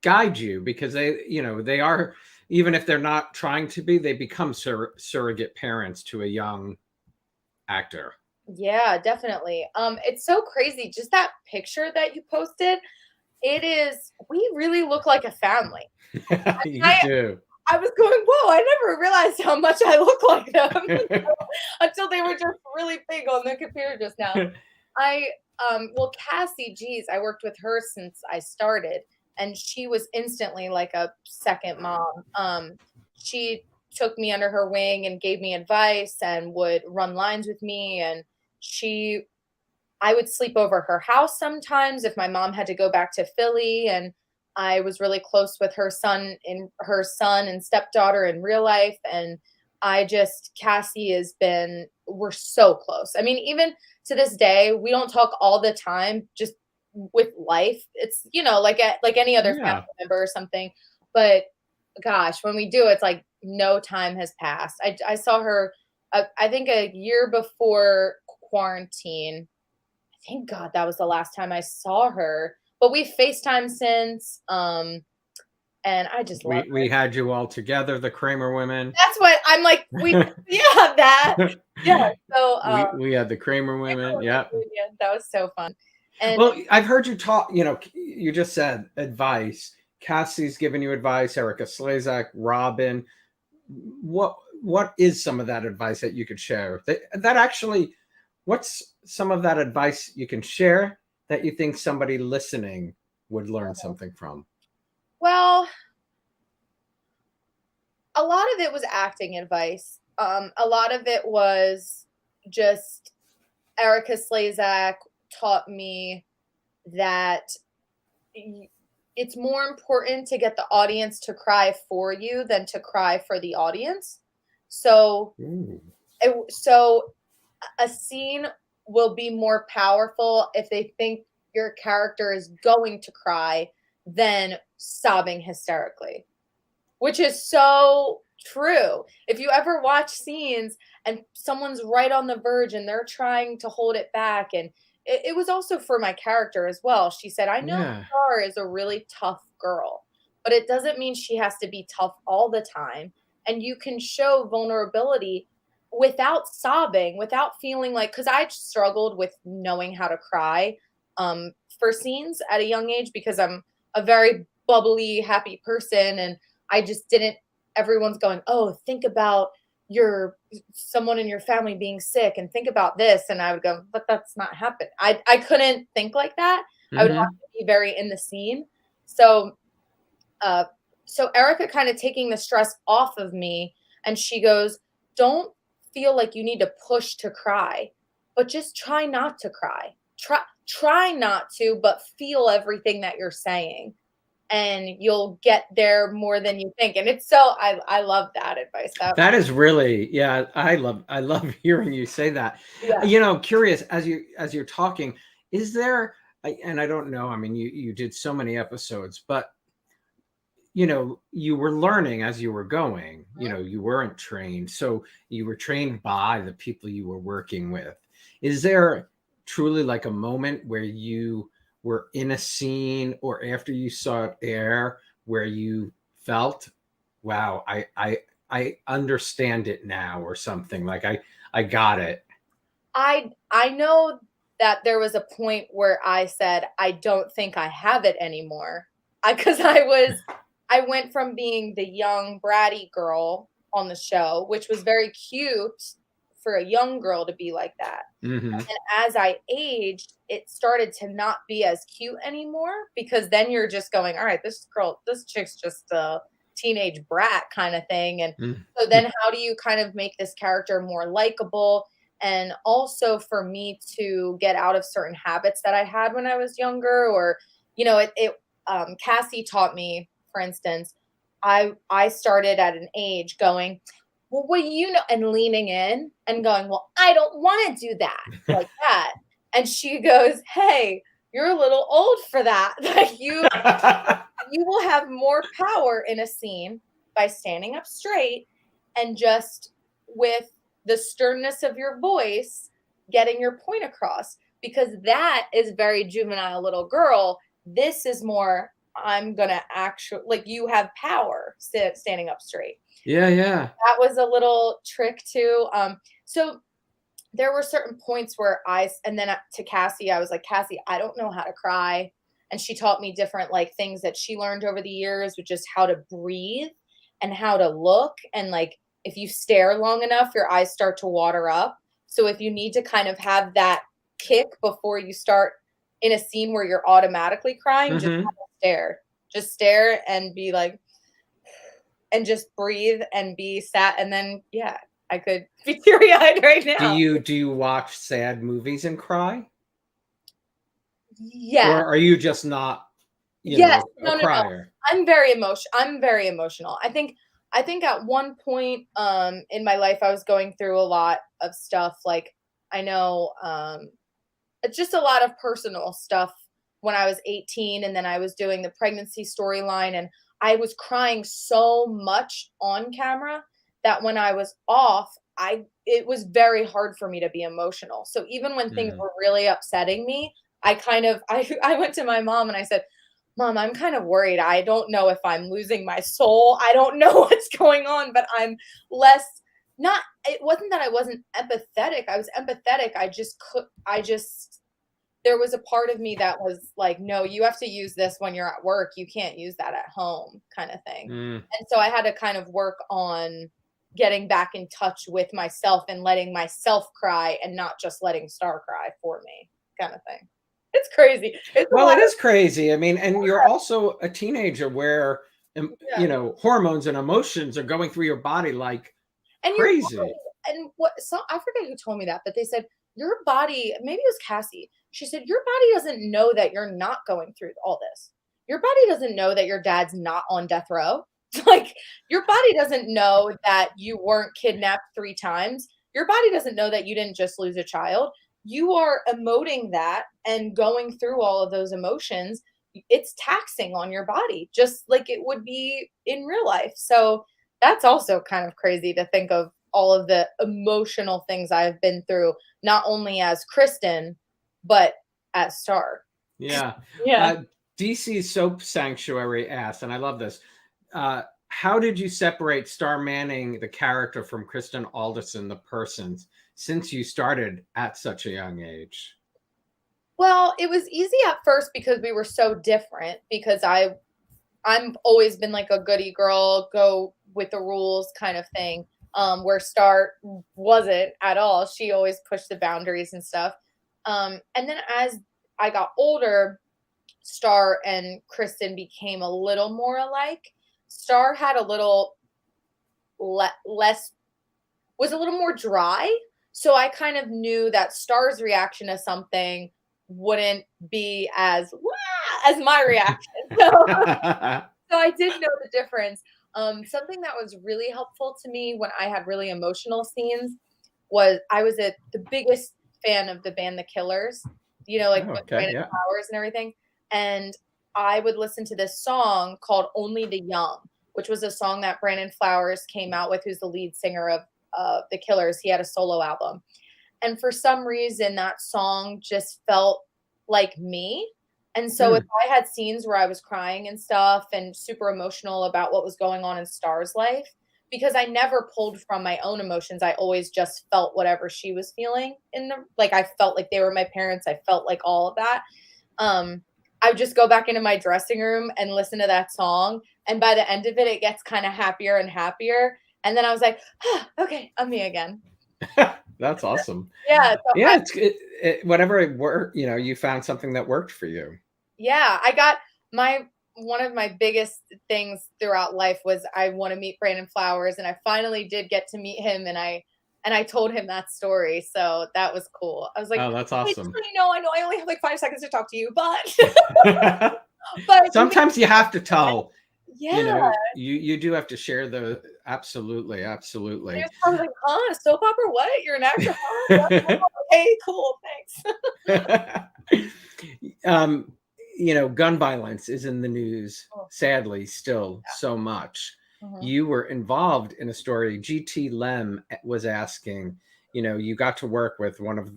[SPEAKER 1] guide you, because they are, even if they're not trying to be, they become surrogate parents to a young actor.
[SPEAKER 2] Yeah, definitely. It's so crazy. Just that picture that you posted, we really look like a family.
[SPEAKER 1] You do.
[SPEAKER 2] I was going, whoa, I never realized how much I look like them until they were just really big on the computer just now. Well, Cassie, geez, I worked with her since I started, and she was instantly like a second mom. She took me under her wing and gave me advice and would run lines with me. And I would sleep over her house sometimes if my mom had to go back to Philly, and I was really close with her son and stepdaughter in real life. And Cassie we're so close. I mean, even to this day, we don't talk all the time, just with life. It's, like any other family member or something. But gosh, when we do, it's like no time has passed. I saw her, I think a year before quarantine. Thank God that was the last time I saw her. But we've FaceTimed since. And I just love her.
[SPEAKER 1] We had you all together, the Kramer women.
[SPEAKER 2] That's what I'm like. That. Yeah. So
[SPEAKER 1] we had the Kramer women. Yeah.
[SPEAKER 2] That was so fun. And
[SPEAKER 1] well, I've heard you talk, you just said advice. Cassie's given you advice, Erica Slezak, Robin. What is some of that advice that you could share? What's some of that advice you can share that you think somebody listening would learn something from?
[SPEAKER 2] Well, a lot of it was acting advice. A lot of it was just Erica Slezak taught me that it's more important to get the audience to cry for you than to cry for the audience. So a scene will be more powerful if they think your character is going to cry than sobbing hysterically, which is so true. If you ever watch scenes and someone's right on the verge and they're trying to hold it back, and it was also for my character as well. She said, I know
[SPEAKER 1] Yeah.
[SPEAKER 2] Starr is a really tough girl, but it doesn't mean she has to be tough all the time. And you can show vulnerability without sobbing, without feeling like, because I struggled with knowing how to cry for scenes at a young age, because I'm a very bubbly, happy person. And I just didn't, everyone's going, oh, think about someone in your family being sick and think about this. And I would go, but that's not happening. I couldn't think like that. I would have to be very in the scene. So so Erica kind of taking the stress off of me, and she goes, don't feel like you need to push to cry, but just try not to cry. Try not to, but feel everything that you're saying, and you'll get there more than you think. And it's so, I love that advice.
[SPEAKER 1] That is really, yeah, I love hearing you say that.
[SPEAKER 2] Yeah.
[SPEAKER 1] You know, curious, as you're talking, is there, and I don't know, I mean, you did so many episodes, but you know, you were learning as you were going, you know, you weren't trained. So you were trained by the people you were working with. Is there truly like a moment where you were in a scene or after you saw it air where you felt, wow, I understand it now, or something like I got it?
[SPEAKER 2] I know that there was a point where I said, I don't think I have it anymore. Because I went from being the young bratty girl on the show, which was very cute for a young girl to be like that.
[SPEAKER 1] Mm-hmm.
[SPEAKER 2] And as I aged, it started to not be as cute anymore, because then you're just going, all right, this chick's just a teenage brat kind of thing. And so then how do you kind of make this character more likable? And also for me to get out of certain habits that I had when I was younger, or, you know, Cassie taught me, for instance, I started at an age going, well, what do you know? And leaning in and going, well, I don't want to do that like that. And she goes, hey, you're a little old for that. Like you will have more power in a scene by standing up straight and just with the sternness of your voice, getting your point across, because that is very juvenile little girl. This is more, I'm going to actually, like, you have power standing up straight.
[SPEAKER 1] Yeah.
[SPEAKER 2] That was a little trick too. So there were certain points where and then to Cassie, I was like, Cassie, I don't know how to cry. And she taught me different like things that she learned over the years, which is how to breathe and how to look. And like, if you stare long enough, your eyes start to water up. So if you need to kind of have that kick before you start in a scene where you're automatically crying, just stare and be like, and just breathe and be sad. And then, yeah, I could be teary-eyed right now.
[SPEAKER 1] Do you watch sad movies and cry?
[SPEAKER 2] Yeah.
[SPEAKER 1] Or are you just not,
[SPEAKER 2] No,
[SPEAKER 1] crier?
[SPEAKER 2] I'm very emotional. I think at one point in my life, I was going through a lot of stuff. Like, I know just a lot of personal stuff when I was 18, and then I was doing the pregnancy storyline, and I was crying so much on camera that when I was off, it was very hard for me to be emotional. So even when things were really upsetting me, I went to my mom and I said, Mom, I'm kind of worried. I don't know if I'm losing my soul. I don't know what's going on, but I'm it wasn't that I wasn't empathetic. I was empathetic. There was a part of me that was like, no, you have to use this when you're at work. You can't use that at home, kind of thing. And so I had to kind of work on getting back in touch with myself and letting myself cry and not just letting Starr cry for me, kind of thing. It's crazy.
[SPEAKER 1] It is crazy. I mean, and you're also a teenager where, hormones and emotions are going through your body like crazy.
[SPEAKER 2] I forget who told me that, but they said, your body, maybe it was Cassie. She said, your body doesn't know that you're not going through all this. Your body doesn't know that your dad's not on death row. Like, your body doesn't know that you weren't kidnapped 3 times. Your body doesn't know that you didn't just lose a child. You are emoting that and going through all of those emotions. it's taxing on your body, just like it would be in real life. So that's also kind of crazy to think of all of the emotional things I've been through, not only as Kristen, but as Starr.
[SPEAKER 1] Yeah.
[SPEAKER 2] Yeah.
[SPEAKER 1] DC's Soap Sanctuary asked, and I love this, how did you separate Starr Manning, the character, from Kristen Alderson, the person, since you started at such a young age?
[SPEAKER 2] Well, it was easy at first because we were so different, because I'm always been like a goody girl, go with the rules kind of thing. Where Starr wasn't at all. She always pushed the boundaries and stuff. And then as I got older, Starr and Kristen became a little more alike. Starr had a little less, was a little more dry. So I kind of knew that Starr's reaction to something wouldn't be as "Wah!" as my reaction. So I did know the difference. Something that was really helpful to me when I had really emotional scenes was I was the biggest fan of the band The Killers, you know, like
[SPEAKER 1] Oh,
[SPEAKER 2] with
[SPEAKER 1] okay,
[SPEAKER 2] Brandon
[SPEAKER 1] yeah.
[SPEAKER 2] Flowers and everything. And I would listen to this song called Only the Young, which was a song that Brandon Flowers came out with, who's the lead singer of The Killers. He had a solo album. And for some reason, that song just felt like me. And so if I had scenes where I was crying and stuff and super emotional about what was going on in Starr's life, because I never pulled from my own emotions, I always just felt whatever she was feeling like I felt like they were my parents. I felt like all of that. I would just go back into my dressing room and listen to that song. And by the end of it, it gets kind of happier and happier. And then I was like, okay, I'm me again.
[SPEAKER 1] That's awesome.
[SPEAKER 2] Yeah. So
[SPEAKER 1] Yeah, whatever it worked, you found something that worked for you.
[SPEAKER 2] Yeah, I got one of my biggest things throughout life was I want to meet Brandon Flowers, and I finally did get to meet him, and I told him that story, so that was cool. I was like,
[SPEAKER 1] Oh, that's
[SPEAKER 2] "Hey,
[SPEAKER 1] awesome.
[SPEAKER 2] just so you know, I know I only have like 5 seconds to talk to you, but but
[SPEAKER 1] Sometimes you have to tell.
[SPEAKER 2] yeah."
[SPEAKER 1] You do have to share the absolutely.
[SPEAKER 2] I was like, "Huh? Soap opera? What? You're an actor? Huh? Okay, cool, thanks."
[SPEAKER 1] Gun violence is in the news,
[SPEAKER 2] Oh,
[SPEAKER 1] sadly, still
[SPEAKER 2] yeah.
[SPEAKER 1] so much.
[SPEAKER 2] Mhm.
[SPEAKER 1] You were involved in a story. GT Lem was asking, you got to work with one of,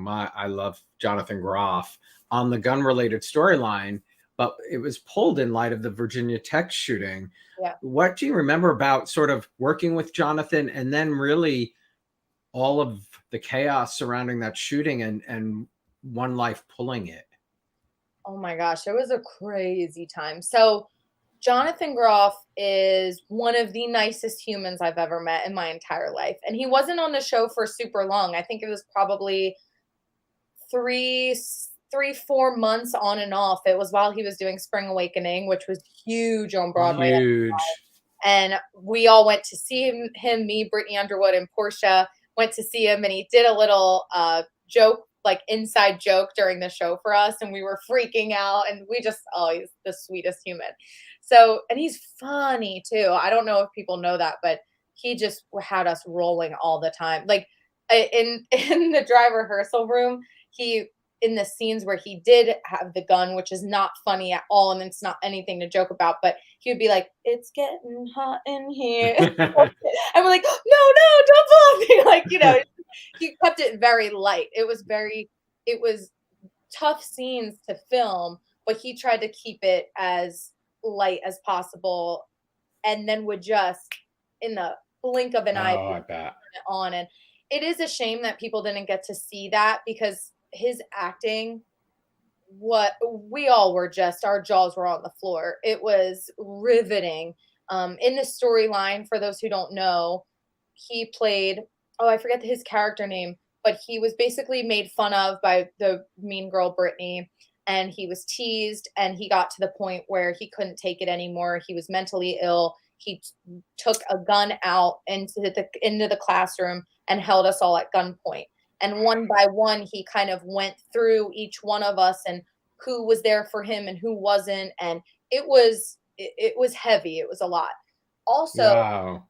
[SPEAKER 1] I love Jonathan Groff on the gun related storyline, but it was pulled in light of the Virginia Tech shooting.
[SPEAKER 2] Yeah.
[SPEAKER 1] What do you remember about sort of working with Jonathan and then really all of the chaos surrounding that shooting and One Life pulling it?
[SPEAKER 2] Oh my gosh, it was a crazy time. So Jonathan Groff is one of the nicest humans I've ever met in my entire life. And he wasn't on the show for super long. I think it was probably 4 months on and off. It was while he was doing Spring Awakening, which was huge on Broadway.
[SPEAKER 1] Huge.
[SPEAKER 2] And we all went to see him, me, Brittany Underwood, and Portia went to see him, and he did a little joke, like inside joke during the show for us, and we were freaking out, and he's the sweetest human. So, and he's funny too. I don't know if people know that, but he just had us rolling all the time. Like in the dry rehearsal room, he in the scenes where he did have the gun, which is not funny at all, and it's not anything to joke about, but he would be like, "It's getting hot in here," and we're like, "No, don't pull me!" Like, he kept it very light. It was tough scenes to film, but he tried to keep it as light as possible, and then would just in the blink of an eye
[SPEAKER 1] Oh, I
[SPEAKER 2] turn
[SPEAKER 1] bet.
[SPEAKER 2] it on. And it is a shame that people didn't get to see that, because his acting, what we all were, just our jaws were on the floor. It was riveting. In the storyline, for those who don't know, he played, oh, I forget his character name, but he was basically made fun of by the mean girl Brittany, and he was teased, and he got to the point where he couldn't take it anymore. He was mentally ill. He took a gun out into the classroom and held us all at gunpoint. And one by one, he kind of went through each one of us and who was there for him and who wasn't. And it was heavy. It was a lot. Also,
[SPEAKER 1] Wow.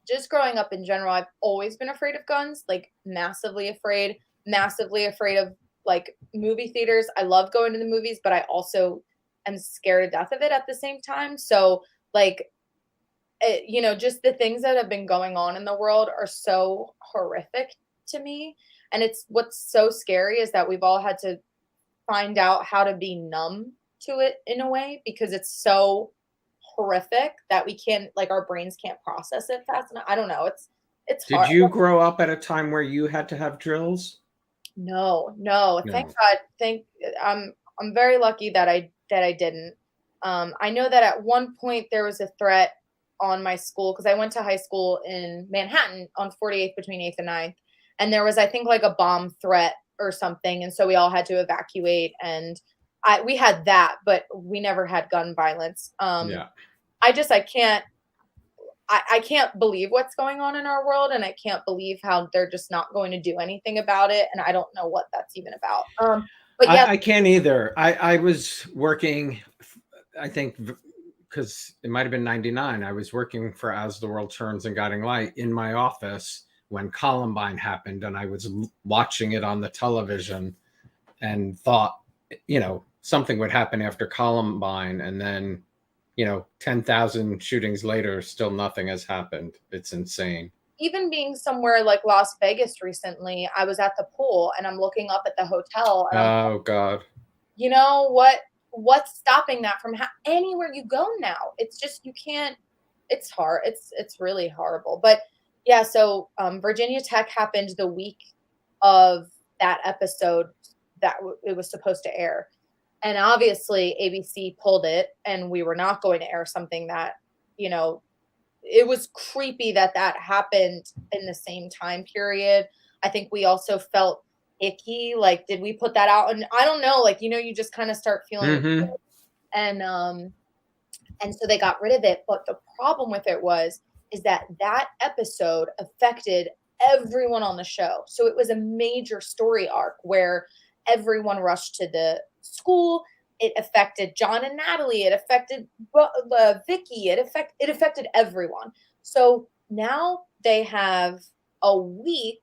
[SPEAKER 2] just growing up in general, I've always been afraid of guns, like massively afraid of like movie theaters. I love going to the movies, but I also am scared to death of it at the same time. So like, just the things that have been going on in the world are so horrific to me. And what's so scary is that we've all had to find out how to be numb to it in a way, because it's so horrific that we can't, like, our brains can't process it fast enough. I don't know. It's hard.
[SPEAKER 1] Did you grow up at a time where you had to have drills?
[SPEAKER 2] No.
[SPEAKER 1] No.
[SPEAKER 2] Thank God. I'm very lucky that I didn't. I know that at one point there was a threat on my school, because I went to high school in Manhattan on 48th between 8th and 9th. And there was, I think, like a bomb threat or something. And so we all had to evacuate, and we had that, but we never had gun violence.
[SPEAKER 1] Yeah.
[SPEAKER 2] I can't believe what's going on in our world, and I can't believe how they're just not going to do anything about it. And I don't know what that's even about. But yeah,
[SPEAKER 1] I can't either. I was working, I think, because it might have been 99. I was working for As the World Turns and Guiding Light in my office when Columbine happened, and I was watching it on the television and thought, something would happen after Columbine, and then 10,000 shootings later, still nothing has happened. It's insane.
[SPEAKER 2] Even being somewhere like Las Vegas recently, I was at the pool and I'm looking up at the hotel. And
[SPEAKER 1] oh God.
[SPEAKER 2] You know what's stopping that from anywhere you go now? It's just, you can't, it's hard. It's really horrible. But yeah, so Virginia Tech happened the week of that episode that it was supposed to air. And obviously ABC pulled it, and we were not going to air something that, it was creepy that happened in the same time period. I think we also felt icky. Like, did we put that out? And I don't know, like, you just kind of start feeling, and so they got rid of it. But the problem with it is that episode affected everyone on the show. So it was a major story arc where everyone rushed to the school. It affected John and Natalie. It affected Vicky. It affected everyone. So now they have a week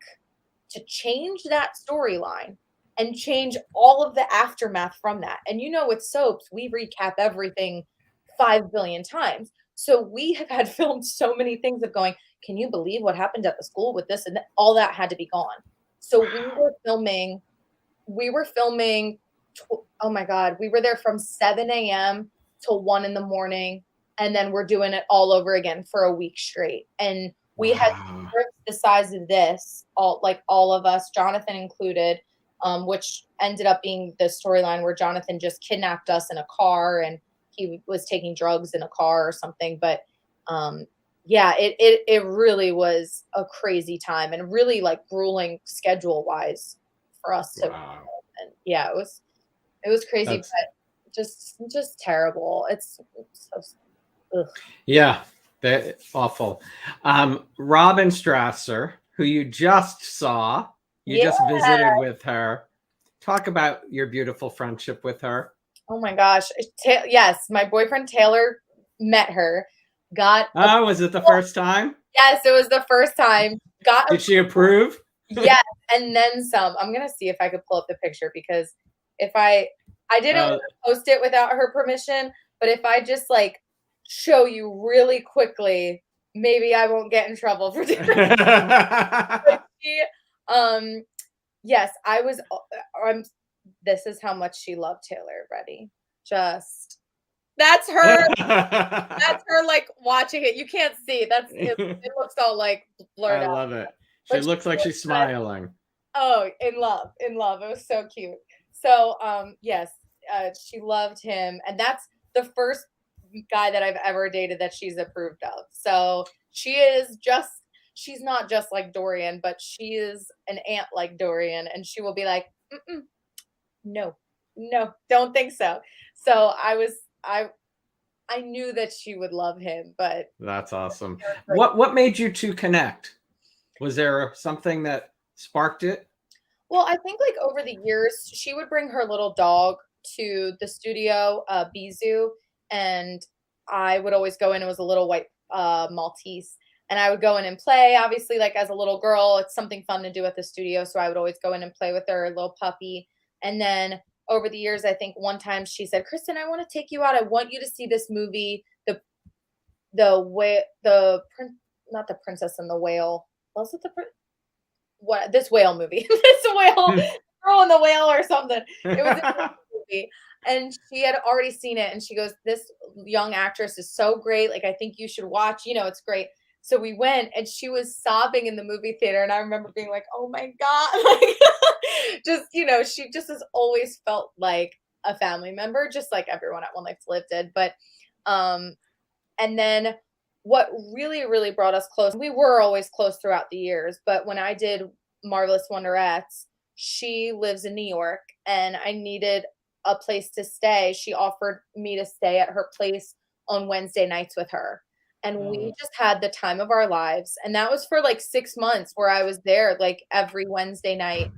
[SPEAKER 2] to change that storyline and change all of the aftermath from that. And with soaps, we recap everything 5 billion times. So we have had filmed so many things of going, can you believe what happened at the school with this? And all that had to be gone. So we were filming, oh my God, we were there from 7 a.m. till 1 in the morning. And then we're doing it all over again for a week straight. And we had scripts the size of this, all of us, Jonathan included, which ended up being the storyline where Jonathan just kidnapped us in a car and he was taking drugs in a car or something. But yeah, it really was a crazy time and really like grueling schedule wise for us to, and yeah, it was crazy, but just terrible. It's so, ugh.
[SPEAKER 1] Yeah, awful. Robin Strasser, who you just saw, just visited with her. Talk about your beautiful friendship with her.
[SPEAKER 2] Oh my gosh. Yes, my boyfriend Taylor met her.
[SPEAKER 1] Was it the first time?
[SPEAKER 2] Yes, it was the first time.
[SPEAKER 1] Did she approve?
[SPEAKER 2] Yes, and then some. I'm gonna see if I could pull up the picture, because if I didn't want to post it without her permission, but if I just like show you really quickly, maybe I won't get in trouble for doing it. Yes, I was. This is how much she loved Taylor. Ready? That's her. That's her, like, watching it. You can't see. It looks all like blurred out.
[SPEAKER 1] I love it. She looks like she's smiling.
[SPEAKER 2] Oh, in love. It was so cute. So, yes, she loved him, and that's the first guy that I've ever dated that she's approved of. So she's not just like Dorian, but she is an aunt like Dorian, and she will be like, no, don't think so. So I knew that she would love him, but
[SPEAKER 1] that's awesome. What made you two connect? Was there something that sparked it?
[SPEAKER 2] Well, I think like over the years, she would bring her little dog to the studio, Bizu, and I would always go in. It was a little white Maltese, and I would go in and play. Obviously, like as a little girl, it's something fun to do at the studio, so I would always go in and play with her little puppy. And then over the years, I think one time she said, Kristen, I want to take you out. I want you to see this movie, not the Princess and the Whale. Was it this whale movie? This whale, Girl and the Whale or something. It was a movie. And she had already seen it. And she goes, this young actress is so great. Like, I think you should watch, it's great. So we went and she was sobbing in the movie theater. And I remember being like, oh my God. Like, she just has always felt like a family member, just like everyone at One Life to Live did. But, and then what really, really brought us close, we were always close throughout the years, but when I did Marvelous Wonderettes, she lives in New York and I needed a place to stay. She offered me to stay at her place on Wednesday nights with her. And we just had the time of our lives. And that was for like 6 months where I was there like every Wednesday night.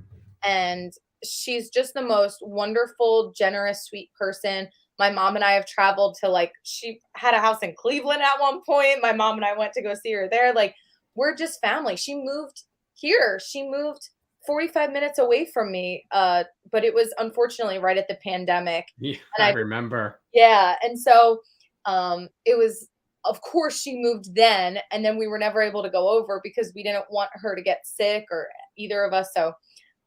[SPEAKER 2] And she's just the most wonderful, generous, sweet person. My mom and I have traveled to she had a house in Cleveland at one point. My mom and I went to go see her there. Like, we're just family. She moved here. She moved 45 minutes away from me. But it was unfortunately right at the pandemic.
[SPEAKER 1] Yeah,
[SPEAKER 2] and
[SPEAKER 1] I remember.
[SPEAKER 2] Yeah. And so it was, of course, she moved then. And then we were never able to go over because we didn't want her to get sick or either of us. So,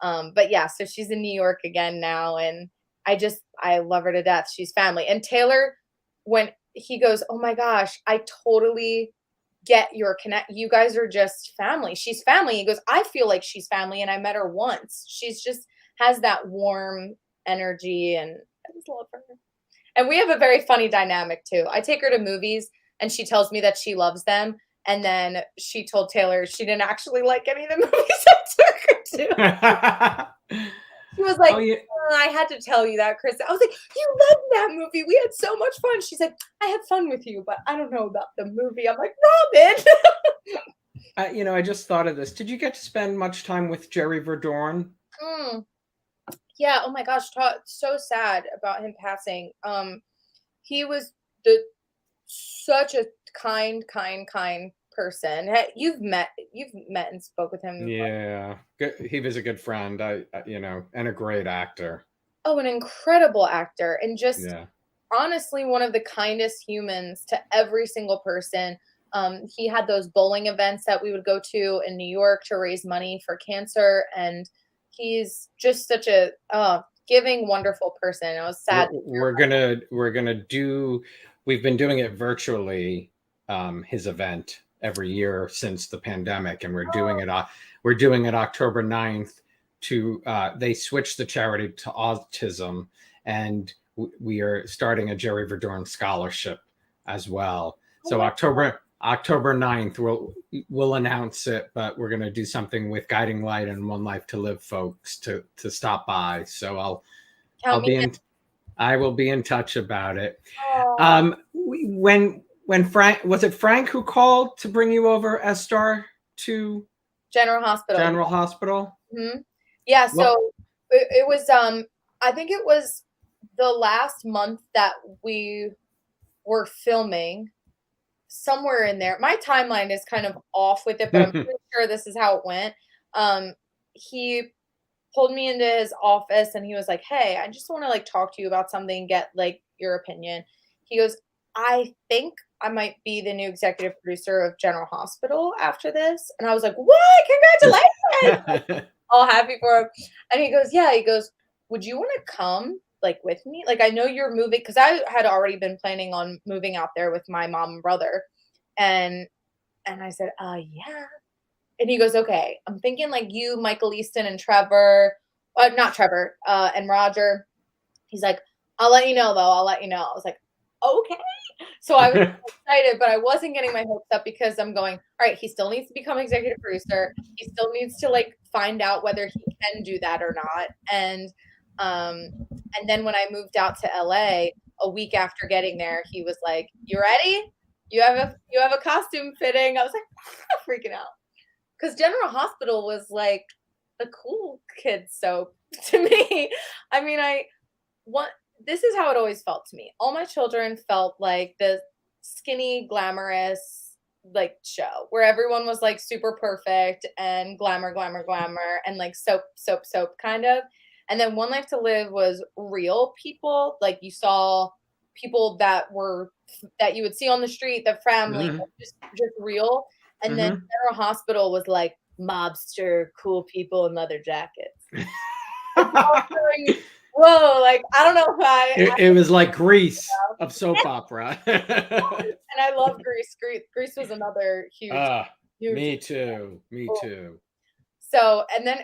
[SPEAKER 2] but yeah, so she's in New York again now. And I love her to death. She's family. And Taylor, when he goes, oh my gosh, I totally get your connect. You guys are just family. She's family. He goes, I feel like she's family. And I met her once. She's just has that warm energy and I just love her. And we have a very funny dynamic too. I take her to movies and she tells me that she loves them. And then she told Taylor she didn't actually like any of the movies I took her to. She was like, I had to tell you that, Kristen. I was like, you loved that movie. We had so much fun. She's like, I had fun with you, but I don't know about the movie. I'm like, Robin.
[SPEAKER 1] I just thought of this. Did you get to spend much time with Jerry Verdorn?
[SPEAKER 2] Yeah. Oh my gosh. So sad about him passing. He was such a kind person. You've met and spoke with him.
[SPEAKER 1] Yeah, he was a good friend. And a great actor.
[SPEAKER 2] Oh, an incredible actor, and just honestly one of the kindest humans to every single person. He had those bowling events that we would go to in New York to raise money for cancer, and he's just such a giving, wonderful person. I was sad.
[SPEAKER 1] We've been doing it virtually, his event every year since the pandemic, and we're doing it October 9th they switched the charity to autism, and we are starting a Jerry Verdorn scholarship as well. So October 9th we'll announce it, but we're going to do something with Guiding Light and One Life to Live folks to stop by. So I will be in touch about it. When Frank, was it Frank who called to bring you over as Starr to
[SPEAKER 2] General Hospital?
[SPEAKER 1] Mm-hmm.
[SPEAKER 2] Yeah. So it was, I think it was the last month that we were filming, somewhere in there. My timeline is kind of off with it, but I'm pretty sure this is how it went. He pulled me into his office and he was like, hey, I just want to talk to you about something, get your opinion. He goes, I think I might be the new executive producer of General Hospital after this. And I was like, what? Congratulations. All happy for him. And he goes, yeah. He goes, would you want to come with me? I know you're moving, because I had already been planning on moving out there with my mom and brother. And I said, yeah. And he goes, okay, I'm thinking you, Michael Easton, and Trevor, not Trevor, and Roger. He's like, I'll let you know though. I'll let you know. I was like, okay. So I was excited, but I wasn't getting my hopes up because I'm going, all right, he still needs to become executive producer. He still needs to find out whether he can do that or not. And then when I moved out to LA a week after getting there, he was like, you ready? You have a costume fitting. I was like, freaking out. Because General Hospital was the cool kid soap to me. I mean, this is how it always felt to me. All my children felt like the skinny, glamorous show where everyone was super perfect and glamour and soap kind of. And then One Life to Live was real people. Like you saw people that you would see on the street, the family,
[SPEAKER 1] Mm-hmm.
[SPEAKER 2] just real. And then
[SPEAKER 1] Mm-hmm.
[SPEAKER 2] General Hospital was like mobster, cool people in leather jackets. And I was going, whoa, like I don't know if
[SPEAKER 1] It was like Grease of soap opera.
[SPEAKER 2] and I love Grease. Grease was another huge, huge.
[SPEAKER 1] Me too. Me too.
[SPEAKER 2] So, and then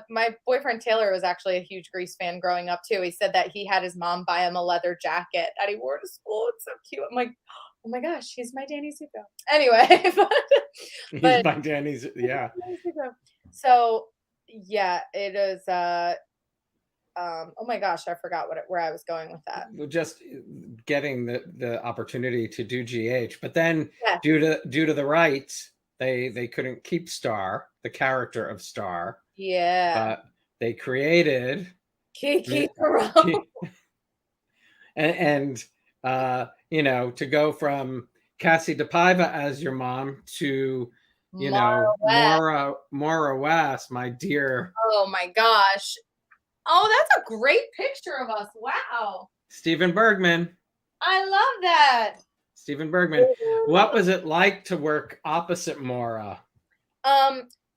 [SPEAKER 2] my boyfriend Taylor was actually a huge Grease fan growing up too. He said that he had his mom buy him a leather jacket that he wore to school. It's so cute. I'm like, oh my gosh, he's my Danny Zuko. Anyway,
[SPEAKER 1] He's my Danny's. Yeah.
[SPEAKER 2] So, yeah, it is. Oh my gosh, I forgot where I was going with that.
[SPEAKER 1] Just getting the opportunity to do GH, but then
[SPEAKER 2] Yes.
[SPEAKER 1] due to the rights, they couldn't keep Starr, the character of Starr.
[SPEAKER 2] Yeah.
[SPEAKER 1] But they created
[SPEAKER 2] Kiki Jerome.
[SPEAKER 1] and you know, to go from Cassie DePaiva as your mom to Maura West, my dear.
[SPEAKER 2] Oh my gosh. Oh, that's a great picture of us. Wow.
[SPEAKER 1] Stephen Bergman.
[SPEAKER 2] I love that.
[SPEAKER 1] Stephen Bergman. What was it like to work opposite Maura?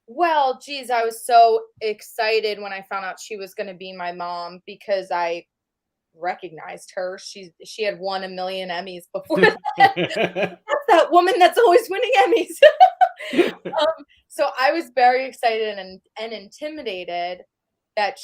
[SPEAKER 2] Well, geez, I was so excited when I found out she was going to be my mom because I recognized her. She had won a million Emmys before that. That's that woman that's always winning Emmys. So I was very excited and intimidated that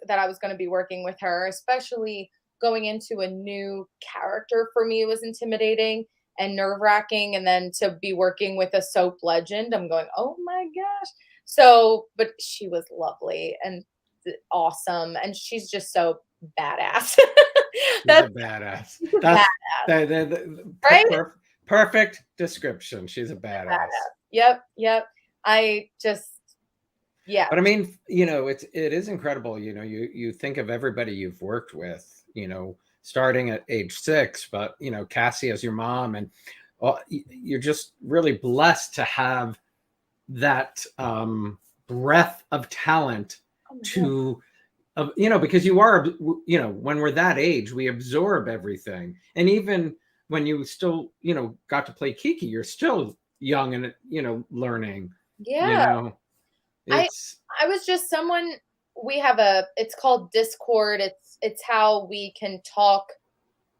[SPEAKER 2] I was going to be working with her, especially going into a new character for me was intimidating and nerve-wracking. And then to be working with a soap legend, I'm going, oh my gosh. So, but she was lovely and awesome. And she's just so badass.
[SPEAKER 1] That's a badass. That's
[SPEAKER 2] right?
[SPEAKER 1] Perfect description. She's a badass.
[SPEAKER 2] Yep. I just, yeah.
[SPEAKER 1] But I mean, you know, it is incredible. You know, you think of everybody you've worked with, you know, starting at age 6, but you know, Cassie as your mom, and you're just really blessed to have that breadth of talent to, you know, because you are, you know, when we're that age, we absorb everything, and even when you still, you know, got to play Kiki, you're still young and, you know, learning.
[SPEAKER 2] Yeah.
[SPEAKER 1] You know.
[SPEAKER 2] I was just someone, it's called Discord. It's how we can talk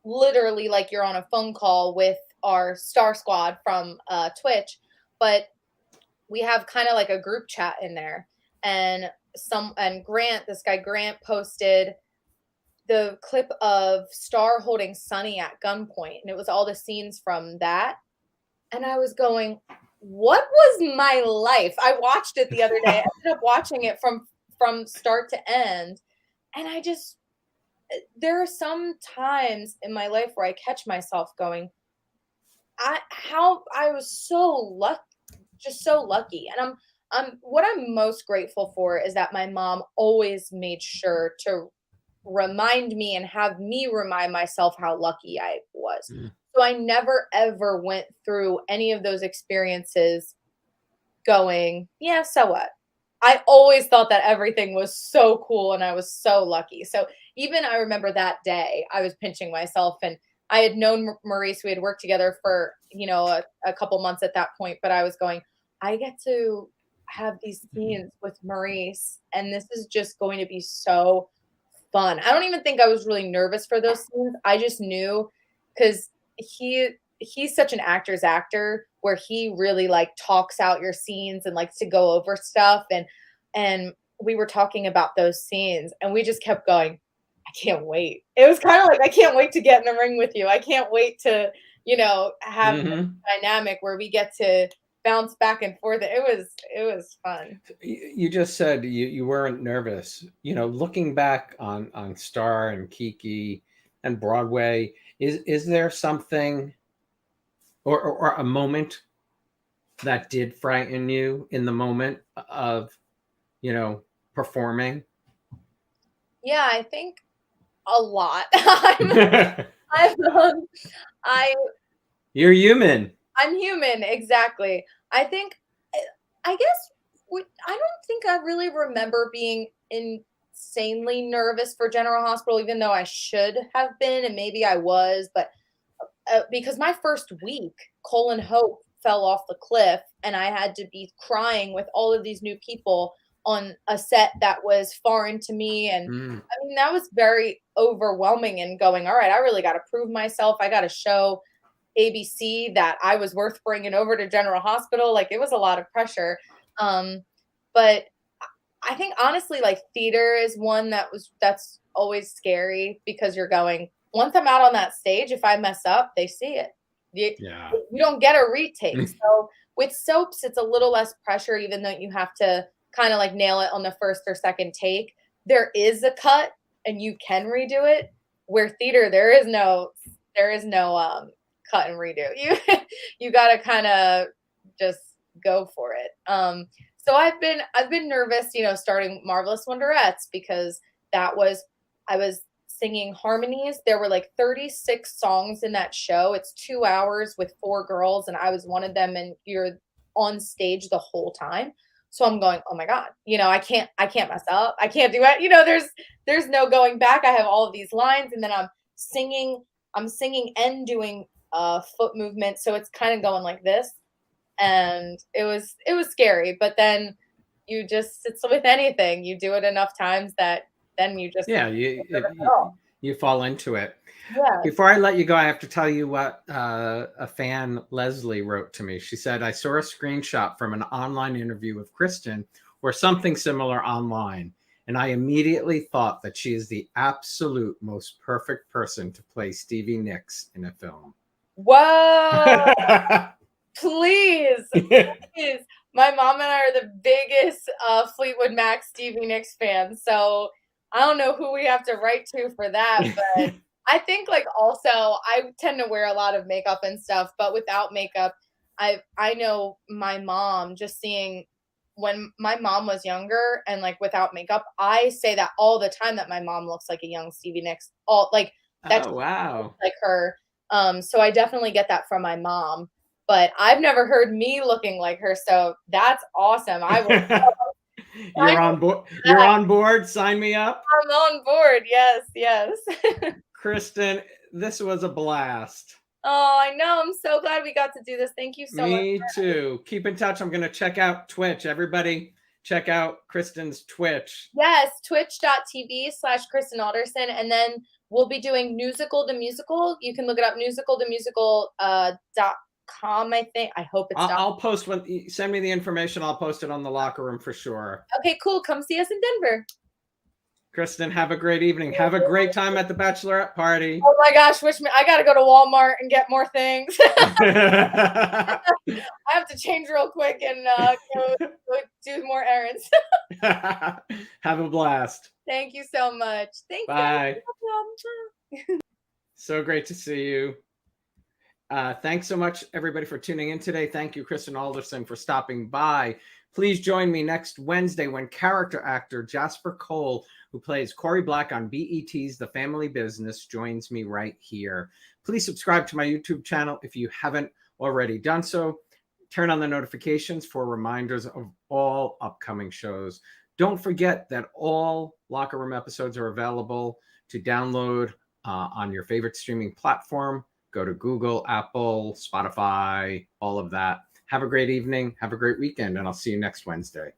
[SPEAKER 2] literally like you're on a phone call with our Star Squad from Twitch, but we have kind of like a group chat in there. And this guy Grant posted the clip of Starr holding Sunny at gunpoint, and it was all the scenes from that. And I was going, what was my life? I watched it the other day. I ended up watching it from start to end. And there are some times in my life where I catch myself going, I was so lucky. And what I'm most grateful for is that my mom always made sure to remind me and have me remind myself how lucky I was. Mm. So I never, ever went through any of those experiences going, yeah, so what? I always thought that everything was so cool and I was so lucky. So even I remember that day, I was pinching myself, and I had known Maurice. We had worked together for, you know, a couple months at that point, but I was going, I get to have these scenes with Maurice, and this is just going to be so fun. I don't even think I was really nervous for those scenes. I just knew, because he's such an actor's actor where he really like talks out your scenes and likes to go over stuff. And we were talking about those scenes and we just kept going, I can't wait. It was kind of like, I can't wait to get in the ring with you. I can't wait to, you know, have a dynamic where we get to bounce back and forth. It was fun.
[SPEAKER 1] You just said you weren't nervous. You know, looking back on Starr and Kiki and Broadway, is there something or a moment that did frighten you in the moment of, you know, performing?
[SPEAKER 2] Yeah, I think a lot.
[SPEAKER 1] You're human.
[SPEAKER 2] I'm human, exactly. I guess I don't think I really remember being in insanely nervous for General Hospital, even though I should have been, and maybe I was, but because my first week, Colin Hope fell off the cliff, and I had to be crying with all of these new people on a set that was foreign to me. And I mean, that was very overwhelming, and going, all right, I really got to prove myself. I got to show ABC that I was worth bringing over to General Hospital. Like, it was a lot of pressure. But I think honestly, like, theater is one that's always scary, because you're going, once I'm out on that stage, if I mess up, they see it. You don't get a retake. So with soaps, it's a little less pressure, even though you have to kind of like nail it on the first or second take. There is a cut and you can redo it. Where theater, there is no cut and redo. You got to kind of just go for it. So I've been nervous, starting Marvelous Wonderettes, because I was singing harmonies. There were like 36 songs in that show. It's 2 hours with 4 girls, and I was one of them, and you're on stage the whole time. So I'm going, oh my God, I can't mess up. I can't do it. There's no going back. I have all of these lines, and then I'm singing and doing foot movement. So it's kind of going like this. And it was scary, but then it's with anything, you do it enough times that then you just
[SPEAKER 1] you fall into it.
[SPEAKER 2] Yeah.
[SPEAKER 1] Before I let you go, I have to tell you what a fan, Leslie, wrote to me. She said, I saw a screenshot from an online interview with Kristen, or something similar online, and I immediately thought that she is the absolute most perfect person to play Stevie Nicks in a film.
[SPEAKER 2] Whoa. Please. My mom and I are the biggest Fleetwood Mac Stevie Nicks fans, so I don't know who we have to write to for that, but I think, like, also I tend to wear a lot of makeup and stuff, but without makeup, I know my mom, just seeing when my mom was younger and like without makeup, I say that all the time, that my mom looks like a young Stevie Nicks. That's
[SPEAKER 1] wow,
[SPEAKER 2] like her. So I definitely get that from my mom, but I've never heard me looking like her. So that's awesome.
[SPEAKER 1] You're on board. You're on board. Sign me up.
[SPEAKER 2] I'm on board. Yes.
[SPEAKER 1] Kristen, this was a blast.
[SPEAKER 2] Oh, I know. I'm so glad we got to do this. Thank you so much.
[SPEAKER 1] Me too. Keep in touch. I'm going to check out Twitch. Everybody check out Kristen's Twitch.
[SPEAKER 2] Yes, twitch.tv/Kristen Alderson. And then we'll be doing Newsical The Musical. You can look it up, newsicalthemusical.com, I think. I hope it's
[SPEAKER 1] I'll post when send me the information. I'll post it on the Locker Room for sure.
[SPEAKER 2] Okay, cool. Come see us in Denver.
[SPEAKER 1] Kristen, have a great evening. Have a great time at the bachelorette party.
[SPEAKER 2] Oh my gosh, I got to go to Walmart and get more things. I have to change real quick and go do more errands.
[SPEAKER 1] Have a blast.
[SPEAKER 2] Thank you so much. Thank you.
[SPEAKER 1] Bye. So great to see you. Thanks so much, everybody, for tuning in today. Thank you, Kristen Alderson, for stopping by. Please join me next Wednesday when character actor Jasper Cole, who plays Corey Black on BET's The Family Business, joins me right here. Please subscribe to my YouTube channel if you haven't already done so. Turn on the notifications for reminders of all upcoming shows. Don't forget that all Locker Room episodes are available to download on your favorite streaming platform. Go to Google, Apple, Spotify, all of that. Have a great evening. Have a great weekend, and I'll see you next Wednesday.